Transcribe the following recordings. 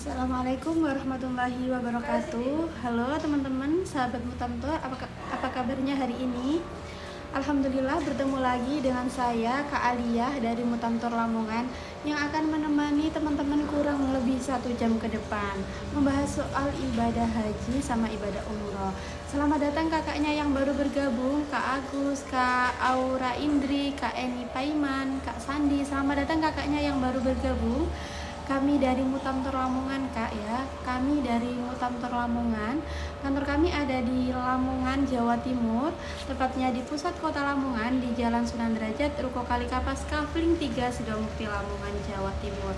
Assalamualaikum warahmatullahi wabarakatuh. Halo teman-teman, sahabat Mutamtor, apa kabarnya hari ini? Alhamdulillah bertemu lagi dengan saya Kak Aliyah dari Mutamtor Lamongan yang akan menemani teman-teman kurang lebih 1 jam ke depan membahas soal ibadah haji sama ibadah umroh. Selamat datang kakaknya yang baru bergabung, Kak Agus, Kak Aura Indri, Kak Eni Paiman, Kak Sandi. Selamat datang kakaknya yang baru bergabung. Kami dari Mutamtor Lamongan, Kak, ya. Kami dari Mutamtor Lamongan. Kantor kami ada di Lamongan, Jawa Timur, tepatnya di pusat kota Lamongan di Jalan Sunan Derajat, Ruko Kalikapas, Kafling 3, Sidomukti, Lamongan, Jawa Timur.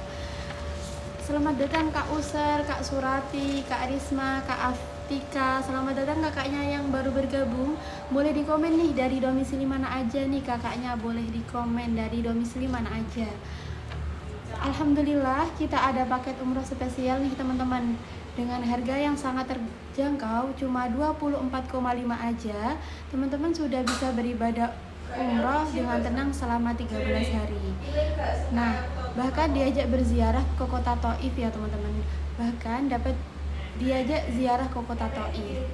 Selamat datang Kak User, Kak Surati, Kak Risma, Kak Aftika. Selamat datang kakaknya yang baru bergabung. Boleh dikomen nih dari domisili mana aja nih kakaknya, boleh dikomen dari domisili mana aja. Alhamdulillah kita ada paket umroh spesial nih teman-teman, dengan harga yang sangat terjangkau, cuma 24,5 aja. Teman-teman sudah bisa beribadah umroh dengan tenang selama 13 hari. Nah, bahkan diajak berziarah ke kota Taif ya teman-teman. Bahkan dapat diajak ziarah ke kota Taif.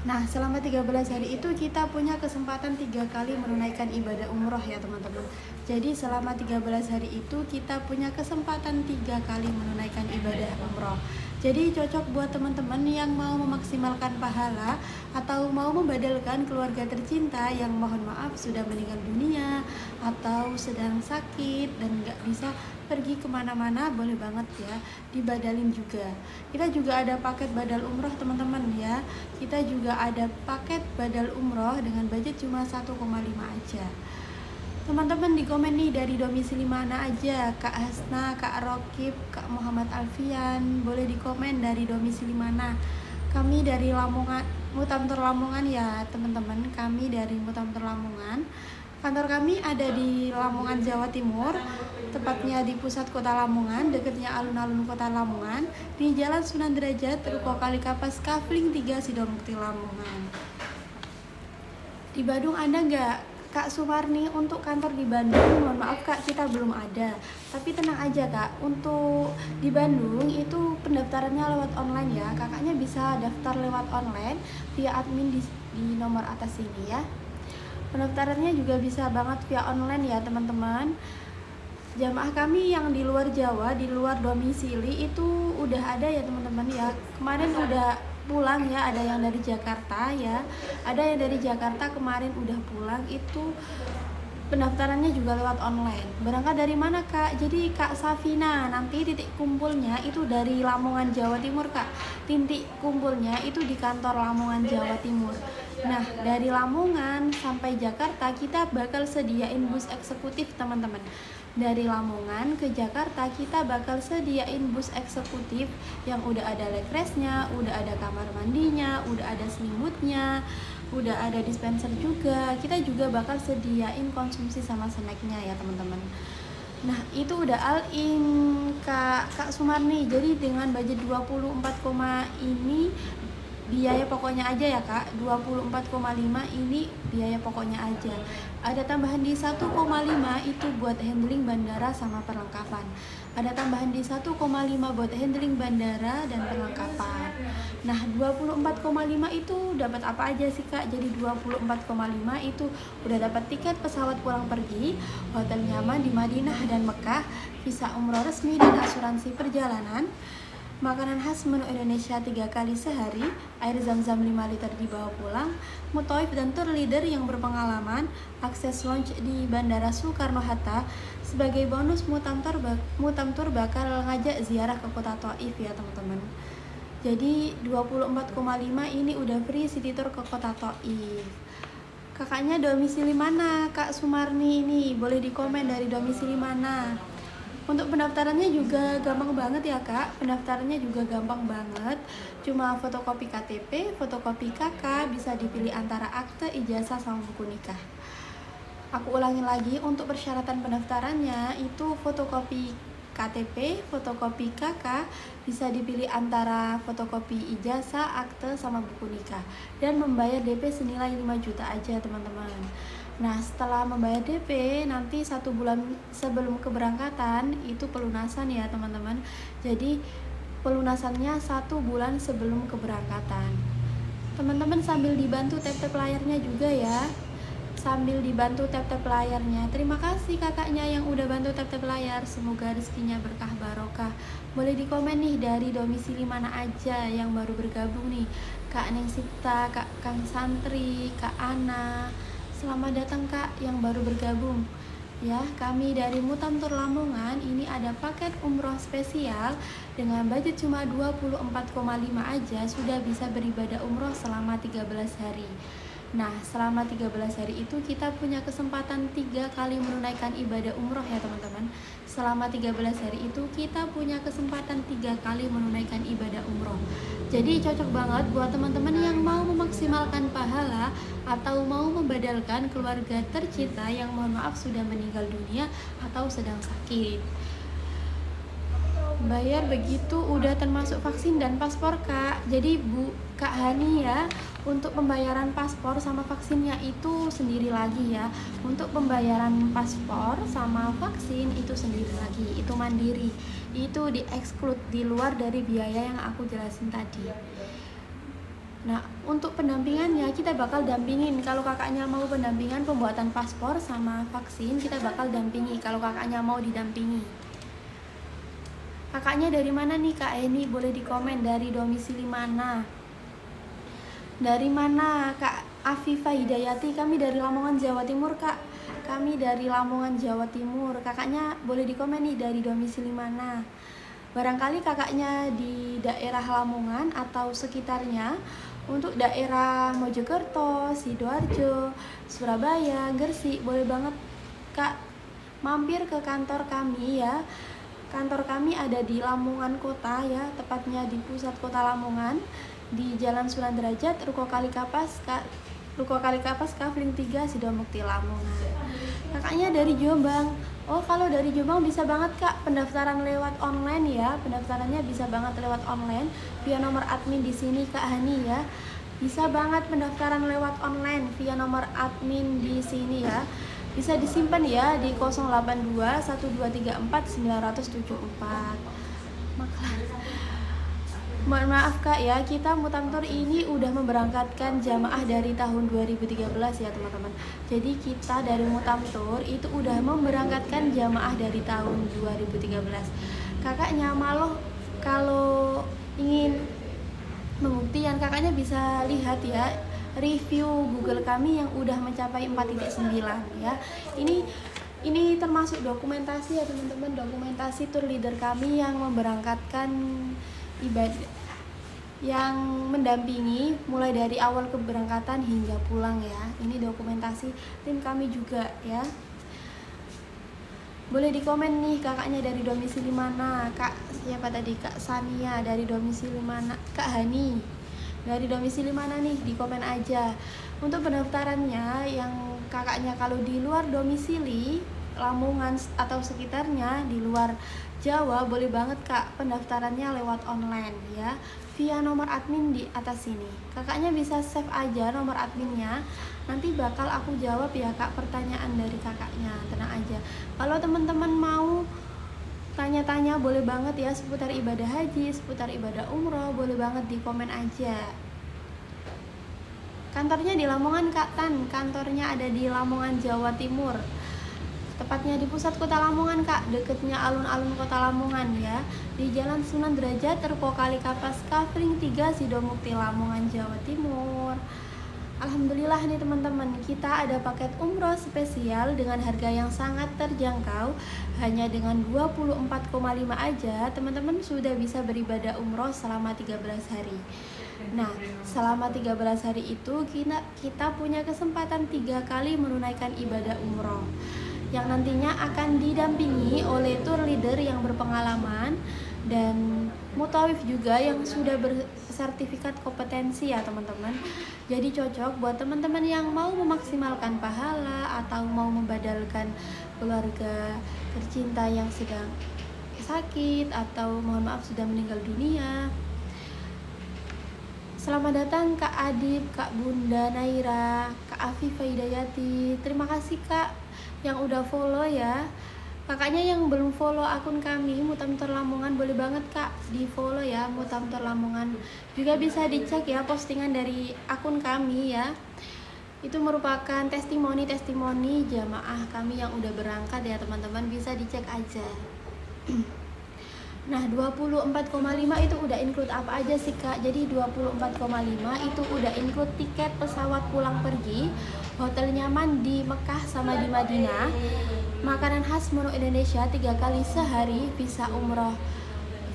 Nah, selama 13 hari itu kita punya kesempatan 3 kali menunaikan ibadah umroh ya teman-teman. Jadi selama 13 hari itu kita punya kesempatan 3 kali menunaikan ibadah umroh. Jadi cocok buat teman-teman yang mau memaksimalkan pahala atau mau membadalkan keluarga tercinta yang mohon maaf sudah meninggal dunia atau sedang sakit dan nggak bisa pergi kemana-mana, boleh banget ya dibadalin juga. Kita juga ada paket badal umroh teman-teman ya. Kita juga ada paket badal umroh dengan budget cuma 1,5 aja. Teman-teman di komen nih dari domisili mana aja, Kak Hasna, Kak Rokib, Kak Muhammad Alfian, boleh di komen dari domisili mana. Kami dari Lamongan, Mutamtor Lamongan ya teman-teman. Kami dari Mutamtor Lamongan. Kantor kami ada di Lamongan, Jawa Timur, tepatnya di pusat kota Lamongan, dekatnya alun-alun kota Lamongan, di Jalan Sunan Derajat, Ruko Kalikapas, Kafling 3, Sidomukti, Lamongan. Di Bandung ada nggak? Kak Sumarni, untuk kantor di Bandung, mohon maaf Kak, kita belum ada. Tapi tenang aja Kak, untuk di Bandung itu pendaftarannya lewat online ya. Kakaknya bisa daftar lewat online via admin di nomor atas ini ya. Pendaftarannya juga bisa banget via online ya teman-teman. Jamaah kami yang di luar Jawa, di luar domisili itu udah ada ya teman-teman ya. Kemarin udah pulang ya, ada yang dari Jakarta ya. Ada yang dari Jakarta kemarin udah pulang, itu pendaftarannya juga lewat online. Berangkat dari mana Kak? Jadi Kak Safina, nanti titik kumpulnya itu dari Lamongan, Jawa Timur Kak. Titik kumpulnya itu di kantor Lamongan, Jawa Timur. Nah, dari Lamongan sampai Jakarta kita bakal sediain bus eksekutif teman-teman. Dari Lamongan ke Jakarta kita bakal sediain bus eksekutif yang udah ada legresnya, udah ada kamar mandinya, udah ada selimutnya, udah ada dispenser juga. Kita juga bakal sediain konsumsi sama snacknya ya teman-teman. Nah, itu udah all-in Kak Sumarni. Jadi dengan budget 24, ini biaya pokoknya aja ya Kak, 24,5 ini biaya pokoknya aja. Ada tambahan di 1,5 itu buat handling bandara sama perlengkapan. Ada tambahan di 1,5 buat handling bandara dan perlengkapan. Nah, 24,5 itu dapat apa aja sih Kak? Jadi 24,5 itu udah dapat tiket pesawat pulang pergi, hotel nyaman di Madinah dan Mekah, visa umroh resmi dan asuransi perjalanan, makanan khas menu Indonesia 3 kali sehari, air zam-zam 5 liter dibawa pulang, mutoib dan tour leader yang berpengalaman, akses lounge di Bandara Soekarno-Hatta. Sebagai bonus Mutamtor bakal ngajak ziarah ke kota Taif ya teman-teman. Jadi 24,5 ini udah free city tour ke kota Taif. Kakaknya domisili mana Kak Sumarni ini? Boleh dikomen dari domisili mana. Untuk pendaftarannya juga gampang banget ya Kak. Pendaftarannya juga gampang banget. Cuma fotokopi KTP, fotokopi KK, bisa dipilih antara akte, ijazah, sama buku nikah. Aku ulangi lagi, untuk persyaratan pendaftarannya itu fotokopi KTP, fotokopi KK, bisa dipilih antara fotokopi ijazah, akte, sama buku nikah. Dan membayar DP senilai 5 juta aja teman-teman. Nah, setelah membayar DP, nanti 1 bulan sebelum keberangkatan itu pelunasan ya teman-teman. Jadi pelunasannya 1 bulan sebelum keberangkatan. Teman-teman sambil dibantu tap-tap layarnya juga ya, sambil dibantu tap-tap layarnya. Terima kasih kakaknya yang udah bantu tap-tap layar, semoga rezekinya berkah barokah. Boleh di komen nih dari domisili mana aja yang baru bergabung nih. Kak Neng Sipta, Kak Kang Santri, Kak Ana, selamat datang Kak yang baru bergabung. Ya, kami dari Mutamtur Lamongan ini ada paket umroh spesial dengan budget cuma 24,5 aja sudah bisa beribadah umroh selama 13 hari. Nah, selama 13 hari itu kita punya kesempatan 3 kali menunaikan ibadah umroh ya teman-teman. Selama 13 hari itu kita punya kesempatan 3 kali menunaikan ibadah umroh. Jadi cocok banget buat teman-teman yang mau memaksimalkan pahala atau mau membadalkan keluarga tercinta yang mohon maaf sudah meninggal dunia atau sedang sakit. Bayar begitu udah termasuk vaksin dan paspor Kak. Jadi Kak Hani ya, untuk pembayaran paspor sama vaksinnya itu sendiri lagi ya. Untuk pembayaran paspor sama vaksin itu sendiri lagi, itu mandiri. Itu di-exclude di luar dari biaya yang aku jelasin tadi. Nah, untuk pendampingannya kita bakal dampingin. Kalau kakaknya mau pendampingan pembuatan paspor sama vaksin, kita bakal dampingi kalau kakaknya mau didampingi. Kakaknya dari mana nih Kak Eni? Boleh di komen dari domisili mana? Dari mana Kak Afifah Hidayati? Kami dari Lamongan Jawa Timur Kak. Kami dari Lamongan Jawa Timur. Kakaknya boleh di komen nih dari domisili mana? Barangkali kakaknya di daerah Lamongan atau sekitarnya. Untuk daerah Mojokerto, Sidoarjo, Surabaya, Gresik, boleh banget Kak mampir ke kantor kami ya. Kantor kami ada di Lamongan Kota ya, tepatnya di pusat kota Lamongan, di Jalan Sunan Derajat, Ruko Kalikapas, Kafling 3, Sidomukti, Lamongan. Kakaknya dari Jombang. Oh, kalau dari Jombang bisa banget Kak pendaftaran lewat online ya. Pendaftarannya bisa banget lewat online via nomor admin di sini Kak Hani ya. Bisa banget pendaftaran lewat online via nomor admin di sini ya. Bisa disimpan ya di 082 1234 974. Mohon maaf Kak ya, kita Mutamtur ini udah memberangkatkan jamaah dari tahun 2013 ya teman-teman. Jadi kita dari Mutamtur itu udah memberangkatkan jamaah dari tahun 2013. Kakaknya malah kalau ingin pembuktian kakaknya bisa lihat ya review Google kami yang udah mencapai 4.9 ya. Ini termasuk dokumentasi ya teman-teman, dokumentasi tour leader kami yang memberangkatkan ibadah, yang mendampingi mulai dari awal keberangkatan hingga pulang ya. Ini dokumentasi tim kami juga ya. Boleh di komen nih kakaknya dari domisili mana? Kak siapa tadi? Kak Sania dari domisili mana? Kak Hani dari domisili mana nih? Di komen aja. Untuk pendaftarannya yang kakaknya kalau di luar domisili Lamongan atau sekitarnya, di luar Jawa, boleh banget Kak pendaftarannya lewat online ya, via nomor admin di atas sini. Kakaknya bisa save aja nomor adminnya, nanti bakal aku jawab ya Kak pertanyaan dari kakaknya, tenang aja. Kalau teman-teman mau tanya-tanya boleh banget ya seputar ibadah haji, seputar ibadah umroh, boleh banget di komen aja. Kantornya di Lamongan Kak Tan, kantornya ada di Lamongan Jawa Timur, tepatnya di pusat kota Lamongan Kak, deketnya alun-alun kota Lamongan ya, di Jalan Sunan Derajat, Ruko Kalikapas, Kafling 3, Sidomukti, Lamongan Jawa Timur. Alhamdulillah nih teman-teman, kita ada paket umroh spesial dengan harga yang sangat terjangkau, hanya dengan 24,5 aja teman-teman sudah bisa beribadah umroh selama 13 hari. Nah, selama 13 hari itu kita punya kesempatan 3 kali menunaikan ibadah umroh yang nantinya akan didampingi oleh tour leader yang berpengalaman dan mutawif juga yang sudah bersertifikat kompetensi ya teman-teman. Jadi cocok buat teman-teman yang mau memaksimalkan pahala atau mau membadalkan keluarga tercinta yang sedang sakit atau mohon maaf sudah meninggal dunia. Selamat datang Kak Adib, Kak Bunda Naira, Kak Afifah Hidayati. Terima kasih Kak yang udah follow ya. Kakaknya yang belum follow akun kami Mutamtor Lamongan, boleh banget kak di follow ya, Mutamtor Lamongan. Juga bisa dicek ya postingan dari akun kami ya. Itu merupakan testimoni jamaah kami yang udah berangkat ya teman-teman, bisa dicek aja. Nah 24,5 itu udah include apa aja sih kak? Jadi 24,5 itu udah include tiket pesawat pulang pergi, hotel nyaman di Mekah sama di Madinah, makanan khas menu Indonesia 3 kali sehari, visa umroh,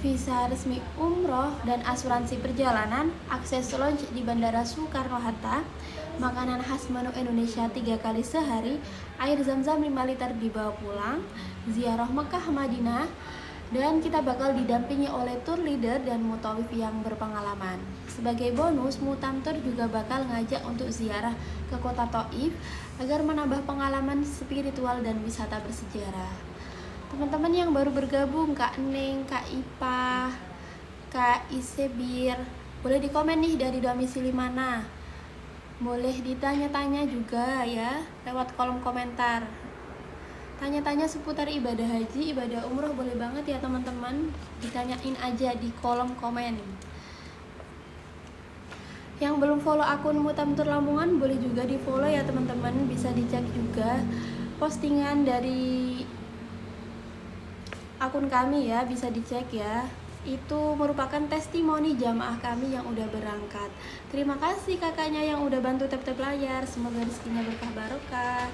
visa resmi umroh dan asuransi perjalanan, akses lounge di Bandara Soekarno-Hatta, makanan khas menu Indonesia 3 kali sehari, air zam-zam 5 liter dibawa pulang, ziarah Mekah Madinah, dan kita bakal didampingi oleh tour leader dan mutawif yang berpengalaman. Sebagai bonus, Mutamtor juga bakal ngajak untuk ziarah ke kota Taif agar menambah pengalaman spiritual dan wisata bersejarah. Teman-teman yang baru bergabung, Kak Neng, Kak Ipa, Kak Isebir, boleh di komen nih dari domisili mana. Boleh ditanya-tanya juga ya lewat kolom komentar. Tanya-tanya seputar ibadah haji, ibadah umroh boleh banget ya teman-teman, ditanyain aja di kolom komen. Yang belum follow akun Mutamtor Lamongan boleh juga di follow ya teman-teman, bisa dicek juga postingan dari akun kami ya, bisa dicek ya. Itu merupakan testimoni jamaah kami yang udah berangkat. Terima kasih kakaknya yang udah bantu tap-tap layar, semoga rezekinya berkah barokah.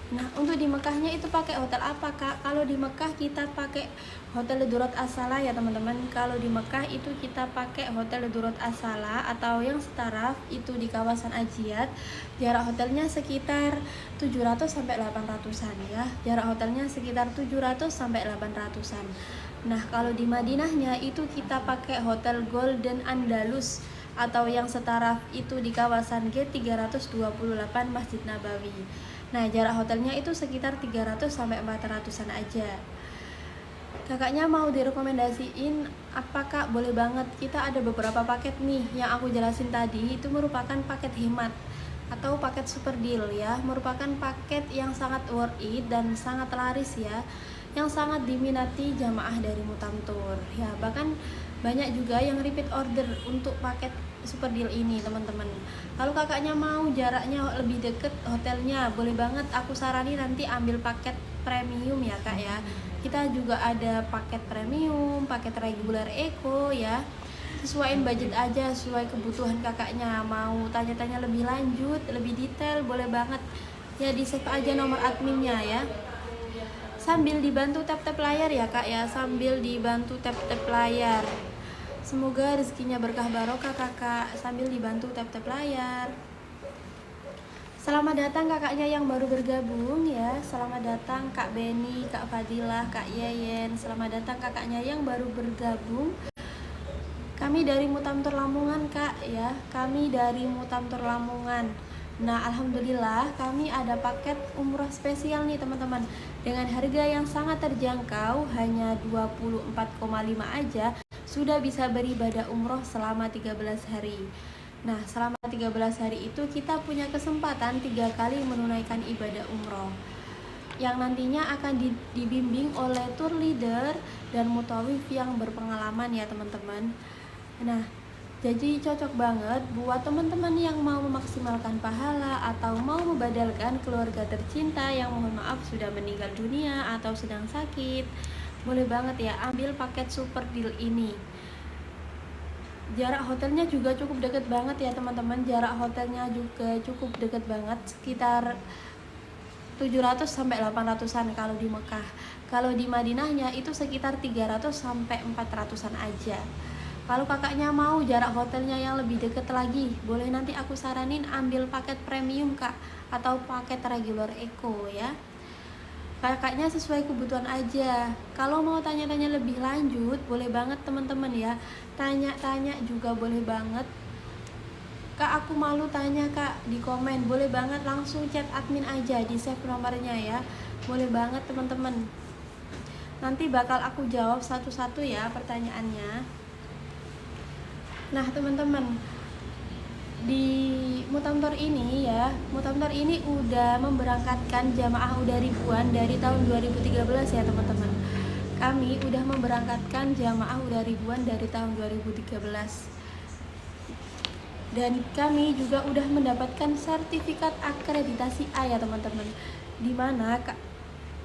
Nah untuk di Mekahnya itu pakai hotel apa kak? Kalau di Mekah kita pakai Hotel Durat As-Salah ya teman-teman. Kalau di Mekah itu kita pakai Hotel Durat As-Salah atau yang setaraf itu di kawasan Ajiat. Jarak hotelnya sekitar 700 sampai 800-an ya. Jarak hotelnya sekitar 700 sampai 800-an. Nah kalau di Madinahnya itu kita pakai Hotel Golden Andalus atau yang setaraf itu di kawasan G328 Masjid Nabawi. Nah jarak hotelnya itu sekitar 300 sampai 400-an aja. Kakaknya mau direkomendasiin apa kak? Boleh banget, kita ada beberapa paket nih yang aku jelasin tadi, itu merupakan paket hemat atau paket super deal ya, merupakan paket yang sangat worth it dan sangat laris ya, yang sangat diminati jamaah dari Mutamtor ya. Bahkan banyak juga yang repeat order untuk paket super deal ini teman-teman. Kalau kakaknya mau jaraknya lebih deket hotelnya, boleh banget aku sarani nanti ambil paket premium ya kak ya. Kita juga ada paket premium, paket regular eco ya, sesuaiin budget aja, sesuai kebutuhan kakaknya. Mau tanya-tanya lebih lanjut, lebih detail, boleh banget ya, di save aja nomor adminnya ya, sambil dibantu tap-tap layar ya kak ya, sambil dibantu tap-tap layar. Semoga rezekinya berkah barokah kakak, sambil dibantu tap-tap layar. Selamat datang kakaknya yang baru bergabung ya. Selamat datang Kak Beni, Kak Fadilah, Kak Yeyen. Selamat datang kakaknya yang baru bergabung. Kami dari Mutamtor Lamongan kak ya, kami dari Mutamtor Lamongan. Nah alhamdulillah kami ada paket umroh spesial nih teman-teman, dengan harga yang sangat terjangkau, hanya 24,5 aja sudah bisa beribadah umroh selama 13 hari. Nah selama 13 hari itu kita punya kesempatan 3 kali menunaikan ibadah umroh yang nantinya akan dibimbing oleh tour leader dan mutawif yang berpengalaman ya teman-teman. Nah jadi cocok banget buat teman-teman yang mau memaksimalkan pahala atau mau membadalkan keluarga tercinta yang mohon maaf sudah meninggal dunia atau sedang sakit. Boleh banget ya ambil paket super deal ini. Jarak hotelnya juga cukup dekat banget ya teman-teman. Jarak hotelnya juga cukup dekat banget, sekitar 700 sampai 800-an kalau di Mekah. Kalau di Madinahnya itu sekitar 300 sampai 400-an aja. Kalau kakaknya mau jarak hotelnya yang lebih dekat lagi, boleh nanti aku saranin ambil paket premium kak, atau paket regular eco ya. Kakaknya sesuai kebutuhan aja. Kalau mau tanya-tanya lebih lanjut, boleh banget teman-teman ya. Tanya-tanya juga boleh banget. Kak aku malu tanya kak, di komen. Boleh banget langsung chat admin aja, di save nomornya ya. Boleh banget teman-teman. Nanti bakal aku jawab satu-satu ya pertanyaannya. Nah teman-teman, di Mutamtor ini ya, Mutamtor ini udah memberangkatkan jamaah udah ribuan dari tahun 2013 ya teman-teman. Kami udah memberangkatkan jamaah udah ribuan dari tahun 2013. Dan kami juga udah mendapatkan sertifikat akreditasi A ya teman-teman. Dimana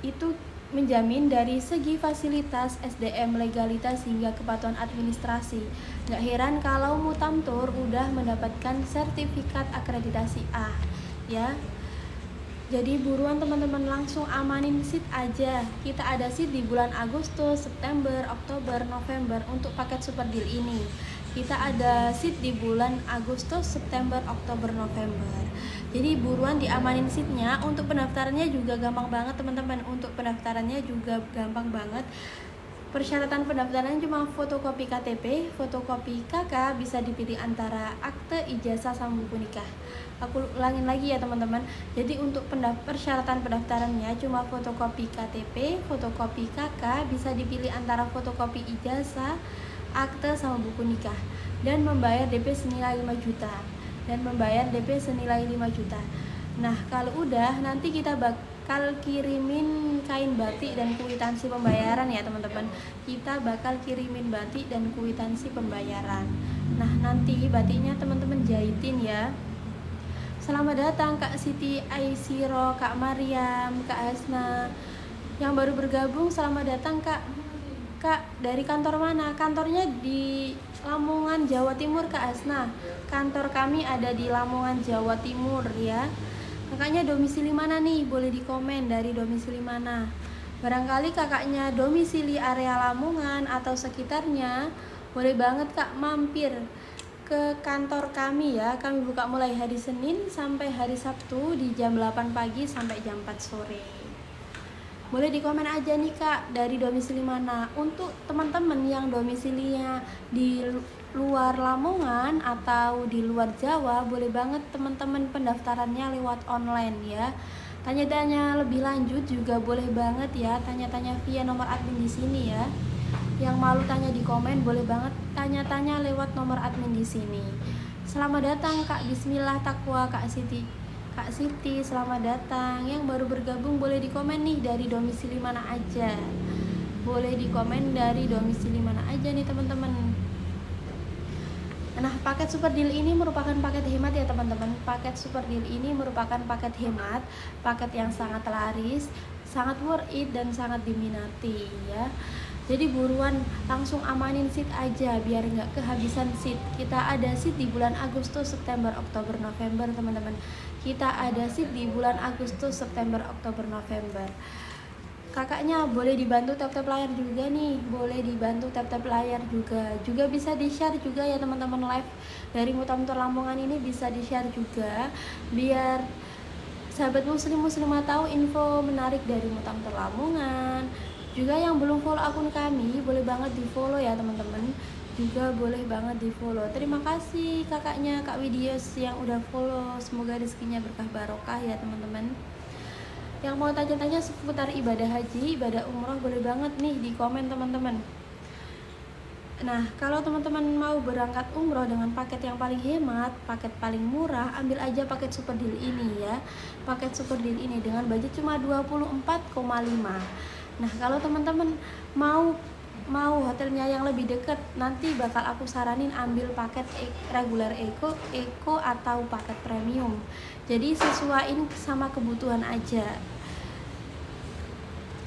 itu menjamin dari segi fasilitas, SDM, legalitas hingga kepatuhan administrasi. Gak heran kalau Mutamtor udah mendapatkan sertifikat akreditasi A ya. Jadi buruan teman-teman langsung amanin seat aja. Kita ada seat di bulan Agustus, September, Oktober, November untuk paket super deal ini. Kita ada seat di bulan Agustus, September, Oktober, November. Jadi buruan diamanin seatnya. Untuk pendaftarannya juga gampang banget teman-teman. Untuk pendaftarannya juga gampang banget. Persyaratan pendaftaran cuma fotokopi KTP, fotokopi KK, bisa dipilih antara akte, ijazah, sama buku nikah. Aku ulangin lagi ya teman-teman. Jadi untuk persyaratan pendaftarannya cuma fotokopi KTP, fotokopi KK, bisa dipilih antara fotokopi ijazah, akte, sama buku nikah. Dan membayar DP senilai 5 juta. Nah kalau udah nanti kita bakal kirimin kain batik dan kwitansi pembayaran ya teman-teman. Kita bakal kirimin batik dan kwitansi pembayaran. Nah nanti batiknya teman-teman jahitin ya. Selamat datang Kak Siti Aisiro, Kak Mariam, Kak Hasna. Yang baru bergabung selamat datang Kak. Kak dari kantor mana? Kantornya di Lamongan, Jawa Timur Kak Hasna. Kantor kami ada di Lamongan, Jawa Timur ya. Kakaknya domisili mana nih? Boleh di komen dari domisili mana. Barangkali kakaknya domisili area Lamongan atau sekitarnya, boleh banget Kak mampir ke kantor kami ya. Kami buka mulai hari Senin sampai hari Sabtu di jam 8 pagi sampai jam 4 sore. Boleh di komen aja nih Kak dari domisili mana. Untuk teman-teman yang domisilinya di luar Lamongan atau di luar Jawa, boleh banget teman-teman pendaftarannya lewat online ya. Tanya-tanya lebih lanjut juga boleh banget ya, tanya-tanya via nomor admin di sini ya. Yang malu tanya di komen boleh banget tanya-tanya lewat nomor admin di sini. Selamat datang Kak Bismillah Takwa Kak Siti. Kak Siti selamat datang. Yang baru bergabung boleh di komen nih dari domisili mana aja. Boleh di komen dari domisili mana aja nih teman-teman. Nah paket super deal ini merupakan paket hemat ya teman-teman. Paket super deal ini merupakan paket hemat, paket yang sangat laris, sangat worth it dan sangat diminati ya. Jadi buruan langsung amanin seat aja biar nggak kehabisan seat. Kita ada seat di bulan Agustus, September, Oktober, November teman-teman. Kita ada seat di bulan Agustus, September, Oktober, November. Kakaknya boleh dibantu tap-tap layar juga nih. Boleh dibantu tap-tap layar juga. Juga bisa di-share juga ya teman-teman, live dari Mutamtor Lamongan ini bisa di-share juga biar sahabat muslimah tahu info menarik dari Mutamtor Lamongan. Juga yang belum follow akun kami boleh banget di follow ya teman-teman. Juga boleh banget di follow. Terima kasih kakaknya Kak Widios yang udah follow. Semoga rezekinya berkah barokah ya teman-teman. Yang mau tanya-tanya seputar ibadah haji, ibadah umroh boleh banget nih di komen teman-teman. Nah kalau teman-teman mau berangkat umroh dengan paket yang paling hemat, paket paling murah, ambil aja paket super deal ini ya. Paket super deal ini dengan budget cuma 24,5. Nah kalau teman-teman mau hotelnya yang lebih dekat, nanti bakal aku saranin ambil paket regular eco atau paket premium. Jadi sesuaiin sama kebutuhan aja.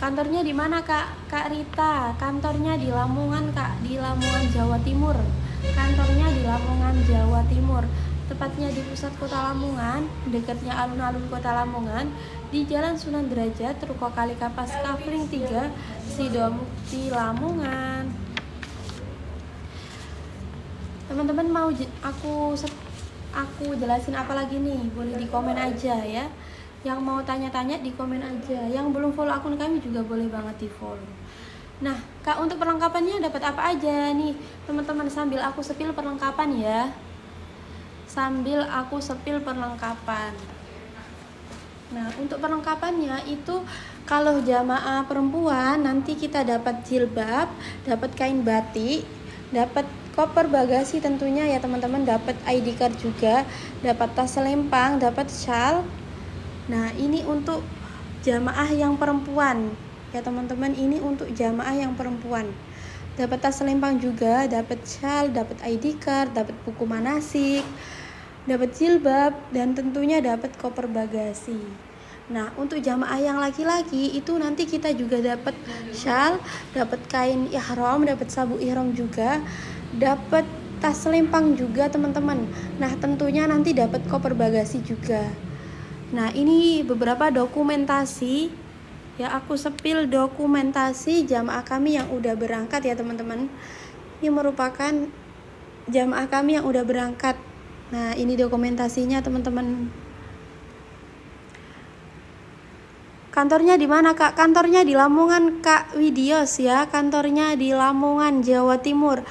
Kantornya di mana Kak Rita? Kantornya di Lamongan Kak, di Lamongan Jawa Timur. Kantornya di Lamongan Jawa Timur. Tepatnya di pusat kota Lamongan, dekatnya alun-alun kota Lamongan, di Jalan Sunan Derajat, Ruko Kali Kapas, Kafling 3, Sidomukti, Lamongan. Teman-teman mau aku jelasin apa lagi nih? Boleh di komen aja ya. Yang mau tanya-tanya di komen aja. Yang belum follow akun kami juga boleh banget di follow. Nah Kak, untuk perlengkapannya dapat apa aja nih teman-teman, sambil aku sepil perlengkapan ya. Nah untuk perlengkapannya itu kalau jamaah perempuan nanti kita dapat jilbab, dapat kain batik, dapat koper bagasi tentunya ya teman-teman, dapat ID card juga, dapat tas selempang, dapat shawl. Nah, ini untuk jamaah yang perempuan ya teman-teman, ini untuk jamaah yang perempuan. Dapat tas selempang juga, dapat shawl, dapat ID card, dapat buku manasik, dapat jilbab, dan tentunya dapat koper bagasi. Nah, untuk jamaah yang laki-laki itu nanti kita juga dapat shawl, dapat kain ihram, dapat sabuk ihram juga, dapat tas selempang juga teman-teman. Nah, tentunya nanti dapat koper bagasi juga. Nah, ini beberapa dokumentasi ya, aku sepil dokumentasi jamaah kami yang udah berangkat ya teman-teman. Ini merupakan jamaah kami yang udah berangkat. Nah, ini dokumentasinya teman-teman. Kantornya di mana Kak? Kantornya di Lamongan Kak Widios ya, kantornya di Lamongan, Jawa Timur.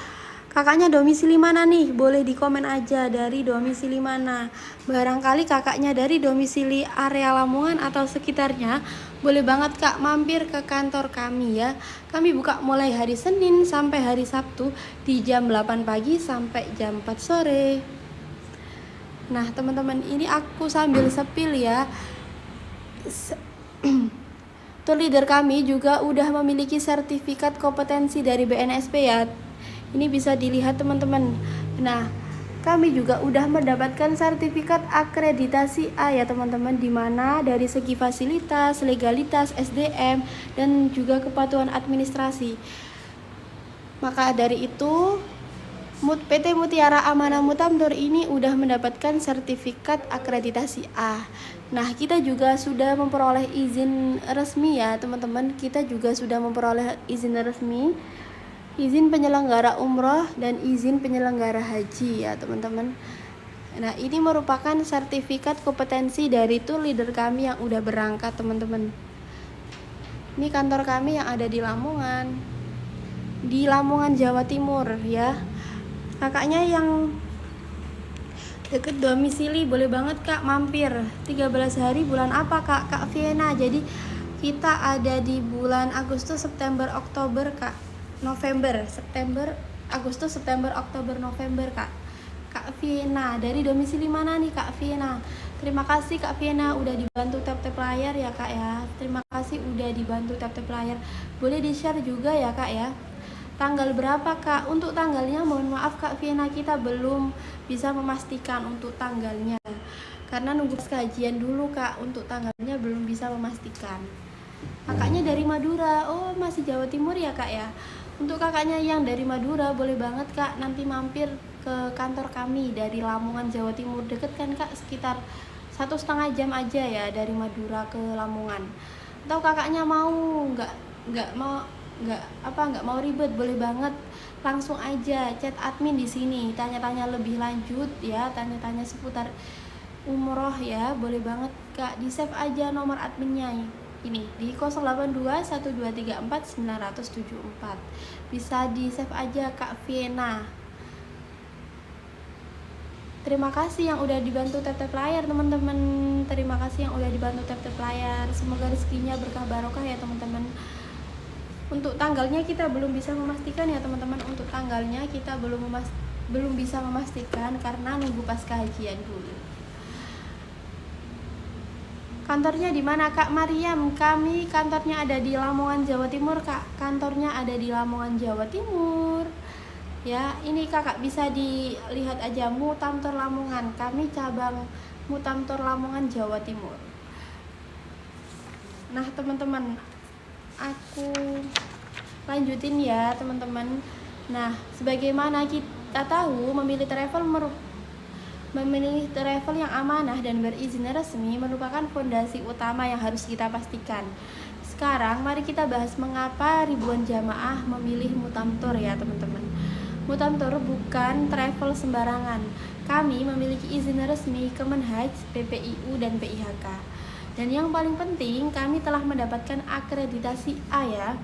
Kakaknya domisili mana nih? Boleh di komen aja dari domisili mana. Barangkali kakaknya dari domisili area Lamongan atau sekitarnya, boleh banget Kak mampir ke kantor kami ya. Kami buka mulai hari Senin sampai hari Sabtu di jam 8 pagi sampai jam 4 sore. Nah teman-teman, ini aku sambil sepil ya. Tour leader kami juga udah memiliki sertifikat kompetensi dari BNSP ya. Ini bisa dilihat teman-teman. Nah, kami juga udah mendapatkan sertifikat akreditasi A ya teman-teman, di mana dari segi fasilitas, legalitas, SDM, dan juga kepatuhan administrasi. Maka dari itu, PT Mutiara Amanah Mutamtor ini udah mendapatkan sertifikat akreditasi A. Nah, kita juga sudah memperoleh izin resmi ya teman-teman. Kita juga sudah memperoleh izin resmi, izin penyelenggara umroh dan izin penyelenggara haji ya teman-teman. Nah, ini merupakan sertifikat kompetensi dari tour leader kami yang udah berangkat teman-teman. Ini kantor kami yang ada di Lamongan Jawa Timur ya. Kakaknya yang deket domisili boleh banget Kak mampir. 13 hari bulan apa Kak? Kak Viena. Jadi kita ada di bulan Agustus, September, Oktober Kak. November, September, Agustus, September, Oktober, November Kak. Kak Viena, dari domisili mana nih Kak Viena? Terima kasih Kak Viena udah dibantu tap-tap layar ya Kak ya. Terima kasih udah dibantu tap-tap layar. Boleh di-share juga ya Kak ya. Tanggal berapa Kak? Untuk tanggalnya mohon maaf Kak Viena, kita belum bisa memastikan untuk tanggalnya, karena nunggu kajian dulu Kak. Untuk tanggalnya belum bisa memastikan. Kakaknya dari Madura. Oh, masih Jawa Timur ya Kak ya. Untuk kakaknya yang dari Madura boleh banget Kak nanti mampir ke kantor kami dari Lamongan Jawa Timur. Deket kan Kak, sekitar 1,5 jam aja ya dari Madura ke Lamongan. Atau kakaknya mau nggak mau ribet, boleh banget langsung aja chat admin di sini, tanya-tanya lebih lanjut ya, tanya-tanya seputar umroh ya, boleh banget Kak. Di save aja nomor adminnya ini di 0821234974. Bisa di save aja Kak Viena. Terima kasih yang udah dibantu tap-tap layar teman-teman. Terima kasih yang udah dibantu tap-tap layar. Semoga rezekinya berkah barokah ya teman-teman. Untuk tanggalnya kita belum bisa memastikan ya teman-teman. Untuk tanggalnya kita belum bisa memastikan karena nunggu pas kajian dulu. Kantornya di mana Kak Mariam? Kami kantornya ada di Lamongan Jawa Timur Kak. Kantornya ada di Lamongan Jawa Timur. Ya, ini Kakak bisa dilihat aja Mutamtor Lamongan. Kami cabang Mutamtor Lamongan Jawa Timur. Nah, teman-teman, aku lanjutin ya teman-teman. Nah, sebagaimana kita tahu, memilih travel yang amanah dan berizin resmi merupakan fondasi utama yang harus kita pastikan. Sekarang mari kita bahas mengapa ribuan jamaah memilih Mutamtor ya teman-teman. Mutamtor bukan travel sembarangan. Kami memiliki izin resmi Kemenhaj, PPIU, dan PIHK. Dan yang paling penting, kami telah mendapatkan akreditasi A ya,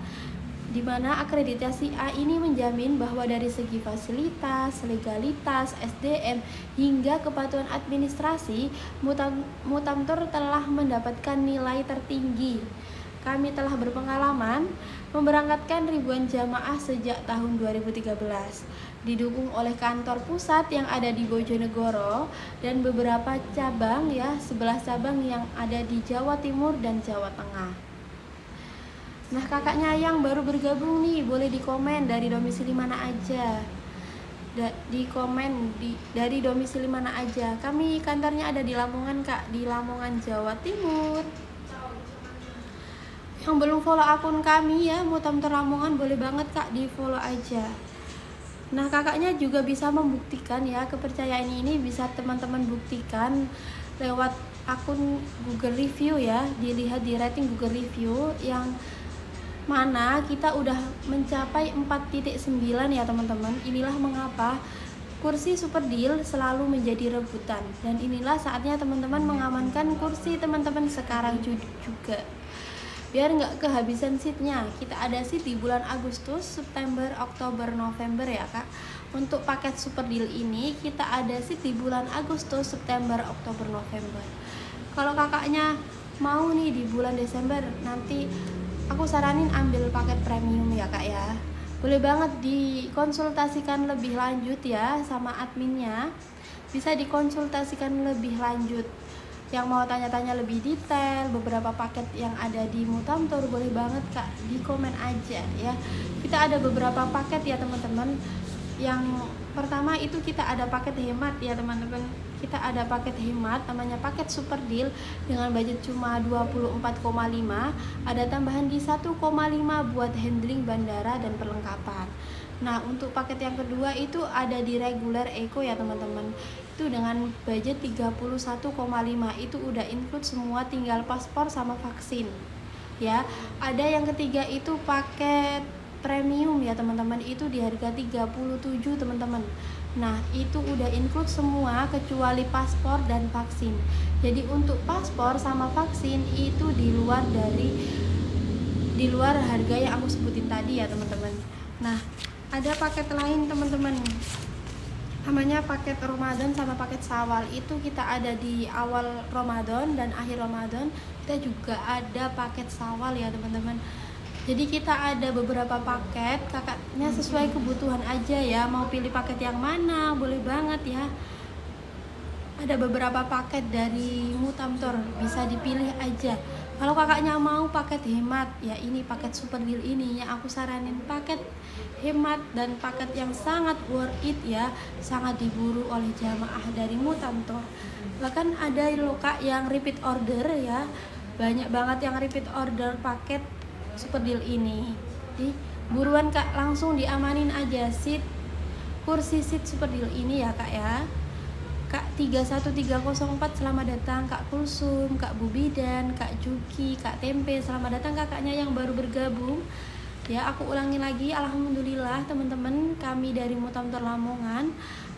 di mana akreditasi A ini menjamin bahwa dari segi fasilitas, legalitas, SDM, hingga kepatuhan administrasi, Mutamtor telah mendapatkan nilai tertinggi. Kami telah berpengalaman memberangkatkan ribuan jamaah sejak tahun 2013, didukung oleh kantor pusat yang ada di Bojonegoro dan beberapa cabang 11 cabang yang ada di Jawa Timur dan Jawa Tengah. Nah, kakaknya yang baru bergabung nih, boleh dikomen dari domisili mana aja. Dari domisili mana aja. Kami kantornya ada di Lamongan, Kak, di Lamongan, Jawa Timur. Yang belum follow akun kami ya, Mutamtor Lamongan, boleh banget Kak di follow aja. Nah, kakaknya juga bisa membuktikan ya, kepercayaan ini bisa teman-teman buktikan lewat akun Google Review ya. Dilihat di rating Google Review yang mana kita udah mencapai 4.9 ya teman-teman. Inilah mengapa kursi Super Deal selalu menjadi rebutan, dan inilah saatnya teman-teman mengamankan kursi teman-teman sekarang juga, biar nggak kehabisan seatnya. Kita ada seat di bulan Agustus, September, Oktober, November ya Kak. Untuk paket Super Deal ini kita ada seat di bulan Agustus, September, Oktober, November. Kalau kakaknya mau nih di bulan Desember, nanti aku saranin ambil paket premium ya Kak ya. Boleh banget dikonsultasikan lebih lanjut ya sama adminnya. Bisa dikonsultasikan lebih lanjut. Yang mau tanya-tanya lebih detail beberapa paket yang ada di Mutamtor, boleh banget Kak di komen aja ya. Kita ada beberapa paket ya teman-teman. Yang pertama itu kita ada paket hemat ya teman-teman. Kita ada paket hemat namanya paket Super Deal dengan budget cuma 24,5, ada tambahan di 1,5 buat handling bandara dan perlengkapan. Nah, untuk paket yang kedua itu ada di regular eco ya teman-teman. Itu dengan budget 31,5, itu udah include semua, tinggal paspor sama vaksin. Ya, ada yang ketiga itu paket premium ya teman-teman, itu di harga 37 teman-teman. Nah, itu udah include semua kecuali paspor dan vaksin. Jadi untuk paspor sama vaksin itu di luar harga yang aku sebutin tadi ya teman-teman. Nah, ada paket lain teman-teman, namanya paket Ramadan sama paket Syawal. Itu kita ada di awal Ramadan dan akhir Ramadan. Kita juga ada paket Syawal ya teman-teman. Jadi kita ada beberapa paket, kakaknya sesuai kebutuhan aja ya. Mau pilih paket yang mana, boleh banget ya. Ada beberapa paket dari Mutamtor, bisa dipilih aja. Kalau kakaknya mau paket hemat, ya ini paket Super Deal ini ya, aku saranin paket hemat dan paket yang sangat worth it ya, sangat diburu oleh jamaah dari Mutamtor. Bahkan ada loh Kak yang repeat order ya, banyak banget yang repeat order paket Super Deal ini. Di buruan Kak, langsung diamanin aja kursi seat Super Deal ini ya Kak ya. Kak 31304 selamat datang, Kak Kulsum, Kak Bubidan, Kak Juki, Kak Tempe, selamat datang kakaknya yang baru bergabung. Ya, aku ulangi lagi, alhamdulillah teman-teman, kami dari Mutamtor Lamongan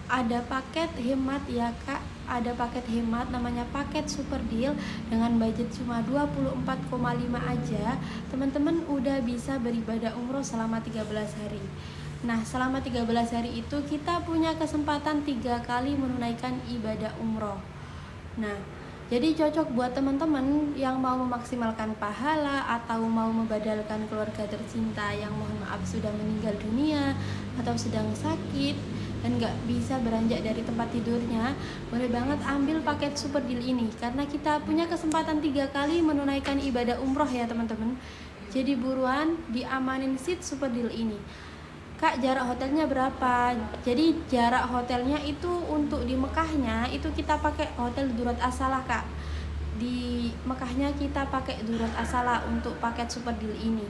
ada paket hemat ya Kak. Ada paket hemat namanya paket Super Deal dengan budget cuma 24,5 aja. Teman-teman udah bisa beribadah umroh selama 13 hari. Nah, selama 13 hari itu kita punya kesempatan 3 kali menunaikan ibadah umroh. Nah, jadi cocok buat teman-teman yang mau memaksimalkan pahala atau mau membadalkan keluarga tercinta yang mohon maaf sudah meninggal dunia atau sedang sakit dan nggak bisa beranjak dari tempat tidurnya. Boleh banget ambil paket Super Deal ini karena kita punya kesempatan 3 kali menunaikan ibadah umroh ya teman-teman. Jadi buruan diamanin seat Super Deal ini. Kak, jarak hotelnya berapa? Jadi jarak hotelnya itu untuk di Mekahnya itu kita pakai hotel Durat Asalah Kak. Di Mekahnya kita pakai Durat Asalah untuk paket Super Deal ini.